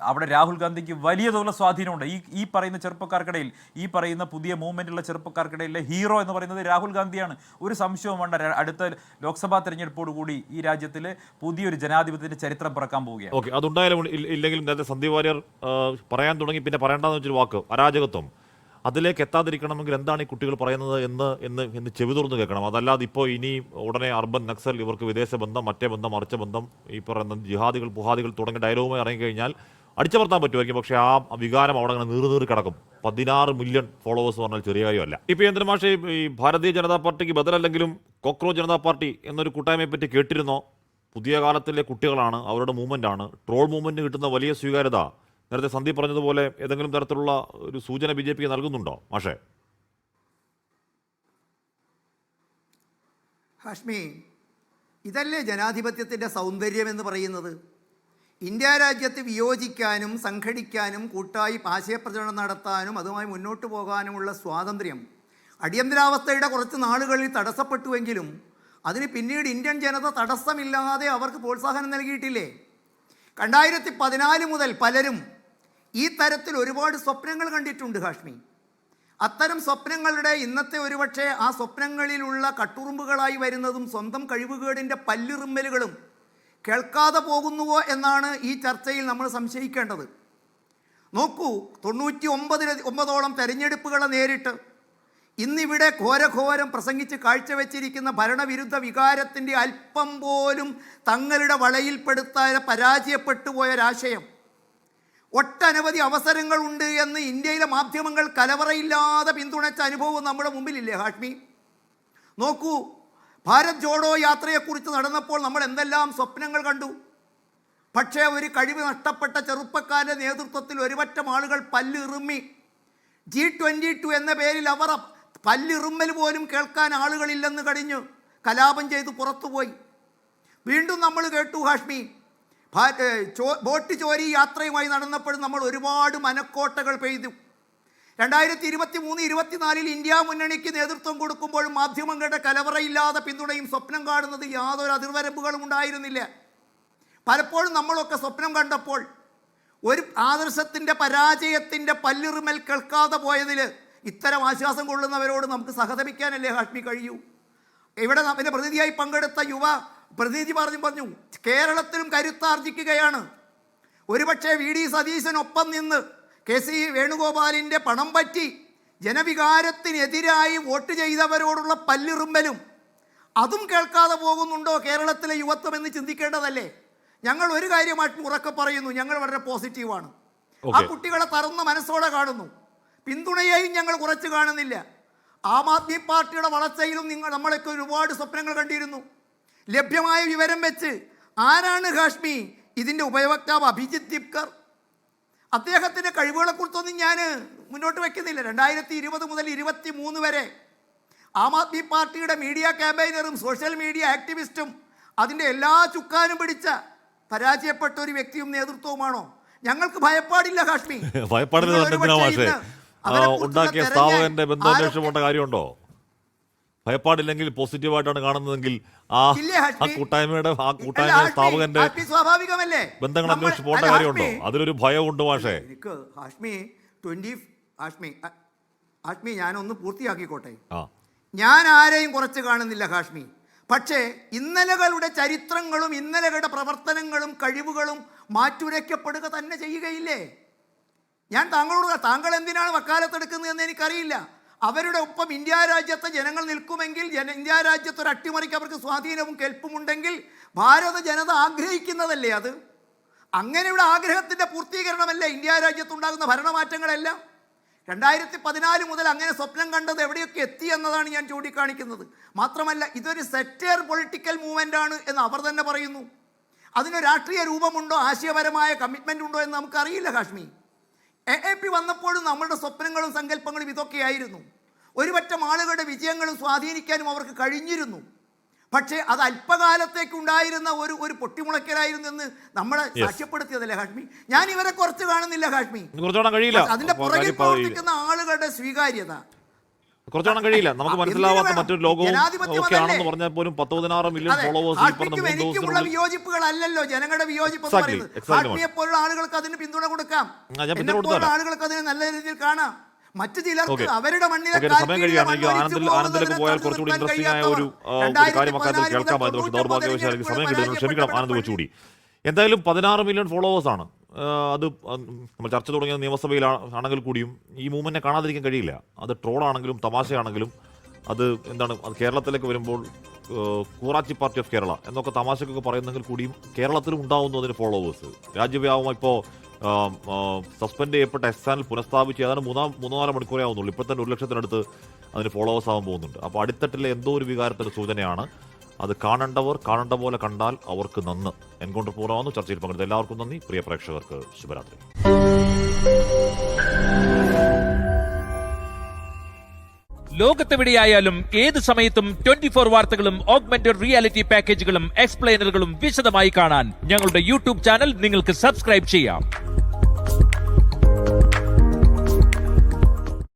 അവിടെ രാഹുൽ ഗാന്ധിക്ക് വലിയ തോതിലുള്ള സ്വാധീനമുണ്ട്. ഈ പറയുന്ന ചെറുപ്പക്കാർക്കിടയിൽ, ഈ പറയുന്ന പുതിയ മൂവ്മെൻറ്റുള്ള ചെറുപ്പക്കാർക്കിടയിലെ ഹീറോ എന്ന് പറയുന്നത് രാഹുൽ ഗാന്ധിയാണ്. ഒരു സംശയവും വേണ്ട. അടുത്ത ലോക്സഭാ തെരഞ്ഞെടുപ്പോടുകൂടി ഈ രാജ്യത്തിൽ പുതിയൊരു ജനാധിപത്യത്തിന്റെ ചരിത്രം പിറക്കാൻ പോവുകയാണ്. ഓക്കെ, അതുണ്ടായാലും ഇല്ലെങ്കിലും നേരത്തെ സന്ദീപ് വാര്യർ പറയാൻ തുടങ്ങി, പിന്നെ പറയേണ്ടെന്ന് വെച്ചൊരു വാക്ക് അരാജകത്വം. അതിലേക്ക് എത്താതിരിക്കണമെങ്കിൽ എന്താണ് ഈ കുട്ടികൾ പറയുന്നത് എന്ന് ചെവി തുറന്ന് കേൾക്കണം. അതല്ലാതെ ഇപ്പോൾ ഇനി ഉടനെ അർബൻ നക്സൽ, ഇവർക്ക് വിദേശ ബന്ധം, മറ്റേ ബന്ധം, മറിച്ച ബന്ധം, ഈ പറയുന്ന ജിഹാദികൾ പുഹാദികൾ തുടങ്ങിയ ഡയലോഗുമായി ഇറങ്ങിക്കഴിഞ്ഞാൽ അടിച്ചമർത്താൻ പറ്റുമായിരിക്കും. പക്ഷേ ആ വികാരം അവിടെ അങ്ങനെ നീറി കിടക്കും. 16 മില്യൺ ഫോളോവേഴ്സ് പറഞ്ഞാൽ ചെറിയ കാര്യമല്ല. ഇപ്പോൾ യന്ത്രമാഷെ, ഈ ഭാരതീയ ജനതാ പാർട്ടിക്ക് ബദലല്ലെങ്കിലും കോക്രോച്ച് ജനതാ പാർട്ടി എന്നൊരു കൂട്ടായ്മയെ പറ്റി കേട്ടിരുന്നോ? പുതിയ കാലത്തിലെ കുട്ടികളാണ്, അവരുടെ മൂവ്മെൻ്റാണ്. ട്രോൾ മൂവ്മെൻറ്റിന് കിട്ടുന്ന വലിയ സ്വീകാര്യത നേരത്തെ സന്ദീപ് പറഞ്ഞതുപോലെ ഏതെങ്കിലും തരത്തിലുള്ള ഒരു സൂചന BJPക്ക് നൽകുന്നുണ്ടോ മാഷേ? ഹാഷ്മി, ഇതല്ലേ ജനാധിപത്യത്തിൻ്റെ സൗന്ദര്യം എന്ന് പറയുന്നത്? ഇന്ത്യ രാജ്യത്ത് വിയോജിക്കാനും സംഘടിക്കാനും കൂട്ടായി ആശയപ്രചരണം നടത്താനും അതുമായി മുന്നോട്ട് പോകാനുമുള്ള സ്വാതന്ത്ര്യം അടിയന്തരാവസ്ഥയുടെ കുറച്ച് നാളുകളിൽ തടസ്സപ്പെട്ടുവെങ്കിലും അതിന് പിന്നീട് ഇന്ത്യൻ ജനത തടസ്സമില്ലാതെ അവർക്ക് പ്രോത്സാഹനം നൽകിയിട്ടില്ലേ? 2014 മുതൽ പലരും ഈ തരത്തിൽ ഒരുപാട് സ്വപ്നങ്ങൾ കണ്ടിട്ടുണ്ട് ഹാഷ്മി. അത്തരം സ്വപ്നങ്ങളുടെ ഇന്നത്തെ ഒരുപക്ഷെ ആ സ്വപ്നങ്ങളിലുള്ള കട്ടുറുമ്പുകളായി വരുന്നതും സ്വന്തം കഴിവുകേടിൻ്റെ പല്ലിറുമ്മലുകളും കേൾക്കാതെ പോകുന്നുവോ എന്നാണ് ഈ ചർച്ചയിൽ നമ്മൾ സംശയിക്കേണ്ടത്. നോക്കൂ, 99 തെരഞ്ഞെടുപ്പുകളെ നേരിട്ട് ഇന്നിവിടെ ഘോരഘോരം പ്രസംഗിച്ച് കാഴ്ചവെച്ചിരിക്കുന്ന ഭരണവിരുദ്ധ വികാരത്തിൻ്റെ അല്പം പോലും തങ്ങളുടെ വളയിൽപ്പെടുത്താതെ പരാജയപ്പെട്ടു പോയൊരാശയം ഒട്ടനവധി അവസരങ്ങളുണ്ട് എന്ന് ഇന്ത്യയിലെ മാധ്യമങ്ങൾ കലവറയില്ലാതെ പിന്തുണച്ച അനുഭവം നമ്മുടെ മുമ്പിലില്ലേ ഹാഷ്മി? നോക്കൂ, ഭാരത് ജോഡോ യാത്രയെക്കുറിച്ച് നടന്നപ്പോൾ നമ്മൾ എന്തെല്ലാം സ്വപ്നങ്ങൾ കണ്ടു. പക്ഷേ ഒരു കഴിവ് നഷ്ടപ്പെട്ട ചെറുപ്പക്കാരുടെ നേതൃത്വത്തിൽ ഒരുപറ്റം ആളുകൾ പല്ലിറുമ്മി. G22 എന്ന പേരിൽ അവർ പല്ലിറുമ്മൽ പോലും കേൾക്കാൻ ആളുകളില്ലെന്ന് കഴിഞ്ഞു കലാപം ചെയ്ത് പുറത്തുപോയി. വീണ്ടും നമ്മൾ കേട്ടു ഹാഷ്മി, ബോട്ട് ചോരി യാത്രയുമായി നടന്നപ്പോഴും നമ്മൾ ഒരുപാട് മനക്കോട്ടകൾ പെയ്തു. 2023-24 ഇന്ത്യ മുന്നണിക്ക് നേതൃത്വം കൊടുക്കുമ്പോഴും മാധ്യമങ്ങളുടെ കലവറയില്ലാതെ പിന്തുണയും സ്വപ്നം കാണുന്നത് യാതൊരു അതിർവരമ്പുകളും ഉണ്ടായിരുന്നില്ല. പലപ്പോഴും നമ്മളൊക്കെ സ്വപ്നം കണ്ടപ്പോൾ ഒരു ആദർശത്തിൻ്റെ പരാജയത്തിൻ്റെ പല്ലിറുമൽ കേൾക്കാതെ പോയതിൽ ഇത്തരം ആശ്വാസം കൊള്ളുന്നവരോട് നമുക്ക് സഹതപിക്കാനല്ലേ ഹാഷ്മി കഴിയൂ? ഇവിടെ നമ്മുടെ പ്രതിനിധിയായി പങ്കെടുത്ത യുവ പ്രതിനിധി പറഞ്ഞു കേരളത്തിലും കരുത്താർജിക്കുകയാണ്. ഒരുപക്ഷെ VD സതീശനൊപ്പം നിന്ന് KC വേണുഗോപാലിൻ്റെ പണം പറ്റി ജനവികാരത്തിനെതിരായി വോട്ട് ചെയ്തവരോടുള്ള പല്ലിറുമ്പലും അതും കേൾക്കാതെ പോകുന്നുണ്ടോ കേരളത്തിലെ യുവത്വം എന്ന് ചിന്തിക്കേണ്ടതല്ലേ? ഞങ്ങൾ ഒരു കാര്യമായിട്ട് ഉറക്കെ പറയുന്നു, ഞങ്ങൾ വളരെ പോസിറ്റീവാണ്. ആ കുട്ടികളെ തുറന്ന മനസ്സോടെ കാണുന്നു. പിന്തുണയെയും ഞങ്ങൾ കുറച്ച് കാണുന്നില്ല. ആം ആദ്മി പാർട്ടിയുടെ വളർച്ചയിലും നമ്മളൊക്കെ ഒരുപാട് സ്വപ്നങ്ങൾ കണ്ടിരുന്നു. ലഭ്യമായ വിവരം വെച്ച് ആരാണ് ഹാഷ്മി ഇതിൻ്റെ ഉപയോക്താവ്? അഭിജിത്ത് ദിപ്കർ. അദ്ദേഹത്തിൻ്റെ കഴിവുകളെക്കുറിച്ചൊന്നും ഞാൻ മുന്നോട്ട് വയ്ക്കുന്നില്ല. 2020 മുതൽ 2023 വരെ ആം ആദ്മി പാർട്ടിയുടെ മീഡിയ ക്യാമ്പയിനറും സോഷ്യൽ മീഡിയ ആക്ടിവിസ്റ്റും അതിൻ്റെ എല്ലാ ചുക്കാനും പിടിച്ച പരാജയപ്പെട്ട ഒരു വ്യക്തിയും നേതൃത്വവുമാണോ? ഞങ്ങൾക്ക് ഭയപ്പാടില്ല ഹാഷ്മി. ഉണ്ടാക്കിയ സ്ഥാപകന്റെ ബന്ധമന്വേഷണം പോണ്ട കാര്യമുണ്ടോ? ഭയപ്പാടില്ലെങ്കിൽ പോസിറ്റീവായിട്ടാണ് കാണുന്നതെങ്കിൽ ആ കൂട്ടായ്മയുടെ സ്ഥാപകന്റെ സ്വാഭാവികമല്ലേ ബന്ധങ്ങൾ അന്വേഷിച്ച് പോകേണ്ട കാര്യമുണ്ടോ? അതിലൊരു ഭയമുണ്ട് മാഷേ. ഹാഷ്മി ഞാനൊന്ന് പൂർത്തിയാക്കിക്കോട്ടെ. ഞാൻ ആരെയും കുറച്ച് കാണുന്നില്ല ഹാഷ്മി. പക്ഷേ ഇന്നലകളുടെ ചരിത്രങ്ങളും ഇന്നലകളുടെ പ്രവർത്തനങ്ങളും കഴിവുകളും മാറ്റുരയ്ക്കപ്പെടുക തന്നെ ചെയ്യുകയില്ലേ? ഞാൻ താങ്കൾ എന്തിനാണ് വക്കാലത്തെടുക്കുന്നതെന്ന് എനിക്കറിയില്ല. അവരുടെ ഒപ്പം ഇന്ത്യ രാജ്യത്തെ ജനങ്ങൾ നിൽക്കുമെങ്കിൽ ഇന്ത്യ രാജ്യത്ത് ഒരു അട്ടിമറിക്ക് അവർക്ക് സ്വാധീനവും കെൽപ്പുമുണ്ടെങ്കിൽ ഭാരത ജനത ആഗ്രഹിക്കുന്നതല്ലേ അത്? അങ്ങനെയുള്ള ആഗ്രഹത്തിൻ്റെ പൂർത്തീകരണമല്ലേ ഇന്ത്യ രാജ്യത്തുണ്ടാകുന്ന ഭരണമാറ്റങ്ങളെല്ലാം? 2014 മുതൽ അങ്ങനെ സ്വപ്നം കണ്ടത് എവിടെയൊക്കെ എത്തി എന്നതാണ് ഞാൻ ചൂണ്ടിക്കാണിക്കുന്നത്. മാത്രമല്ല ഇതൊരു സെക്ടർ പൊളിറ്റിക്കൽ മൂവ്മെൻ്റ് ആണ് എന്ന് അവർ തന്നെ പറയുന്നു. അതിന് രാഷ്ട്രീയ രൂപമുണ്ടോ, ആശയപരമായ കമ്മിറ്റ്മെൻ്റ് ഉണ്ടോ എന്ന് നമുക്കറിയില്ല ഹാഷ്മി. AAP വന്നപ്പോഴും നമ്മളുടെ സ്വപ്നങ്ങളും സങ്കല്പങ്ങളും ഇതൊക്കെയായിരുന്നു. ഒരുപറ്റം ആളുകളുടെ വിജയങ്ങളും സ്വാധീനിക്കാനും അവർക്ക് കഴിഞ്ഞിരുന്നു. പക്ഷേ അത് അല്പകാലത്തേക്ക് ഉണ്ടായിരുന്ന ഒരു പൊട്ടിമുളക്കലായിരുന്നു എന്ന് നമ്മളെ സാക്ഷ്യപ്പെടുത്തിയതല്ലേ ഹാഷ്മി? ഞാൻ ഇവരെ കുറച്ച് കാണുന്നില്ല ഹാഷ്മി. അതിന്റെ പുറകിൽ പ്രവർത്തിക്കുന്ന ആളുകളുടെ സ്വീകാര്യത കുറച്ചോണം കഴിയില്ല. നമുക്ക് മനസ്സിലാവാത്ത മറ്റൊരു ലോകവും ഒക്കെ ആണെന്ന് പറഞ്ഞാൽ പോലും 10-16 മില്യൺ ഫോളോവേഴ്സ് എനിക്കുള്ള വിയോജിപ്പുകളല്ലല്ലോ ജനങ്ങളുടെ വിയോജിപ്പ് എന്ന് പറയുന്നത്. ഹാഷ്മിയെ പോലുള്ള ആളുകൾക്ക് അതിന് പിന്തുണ കൊടുക്കാം, എന്നെ പോലുള്ള ആളുകൾക്ക് അതിനെ നല്ല രീതിയിൽ കാണാം. മറ്റു ചിലർക്ക് അവരുടെ മണ്ണിലെ ആനന്ദിലേക്ക് പോയാൽ കുറച്ചുകൂടി ഇൻട്രസ്റ്റിംഗ് ആയ ഒരു കാര്യമൊക്കെ കേൾക്കാമായിരുന്നു. പക്ഷേ ദൗർഭാഗ്യവശാൽ സമയം കിട്ടുന്നു. ക്ഷമിക്കണം ആനന്ദ് കുറച്ചുകൂടി. എന്തായാലും 16 മില്യൺ ഫോളോവേഴ്സാണ്. അത് നമ്മൾ ചർച്ച തുടങ്ങിയ നിയമസഭയിൽ ആണെങ്കിൽ കൂടിയും ഈ മൂവ്മെൻറ്റിനെ കാണാതിരിക്കാൻ കഴിയില്ല. അത് ട്രോളാണെങ്കിലും തമാശയാണെങ്കിലും അത് എന്താണ്, അത് കേരളത്തിലേക്ക് വരുമ്പോൾ കൂറാച്ചി പാർട്ടി ഓഫ് കേരള എന്നൊക്കെ തമാശക്കൊക്കെ പറയുന്നെങ്കിൽ കൂടിയും കേരളത്തിലും ഉണ്ടാവുന്നു അതിന് ഫോളോവേഴ്സ്. രാജ്യവ്യാപകമായി ഇപ്പോൾ സസ്പെൻഡ് ചെയ്യപ്പെട്ട ചാനൽ പുനഃസ്ഥാപിച്ച് ഏതാണ്ട് 3-4 മണിക്കൂറേ ആവുന്നുള്ളൂ. ഇപ്പോൾ തന്നെ 1 ലക്ഷത്തിനടുത്ത് അതിന് ഫോളോവേഴ്സ് ആവാൻ പോകുന്നുണ്ട്. അപ്പോൾ അടിത്തട്ടിലെ എന്തോ ഒരു വികാരത്തിൻ്റെ സൂചനയാണ്. അത് കാണേണ്ടവർ കാണേണ്ട പോലെ കണ്ടാൽ അവർക്ക് നന്ന്. എൻകൗണ്ടർ പൂർണ്ണമാകുന്നു. ചർച്ചയിൽ പങ്കെടുത്ത എല്ലാവർക്കും നന്ദി. പ്രിയ പ്രേക്ഷകർക്ക് ശുഭരാത്രി. ലോകത്തെവിടെയായാലും ഏത് സമയത്തും 24 വാർത്തകളും ഓഗ്മെന്റഡ് റിയാലിറ്റി പാക്കേജുകളും എക്സ്പ്ലെയിനറുകളും വിശദമായി കാണാൻ ഞങ്ങളുടെ യൂട്യൂബ് ചാനൽ നിങ്ങൾക്ക് സബ്സ്ക്രൈബ് ചെയ്യാം.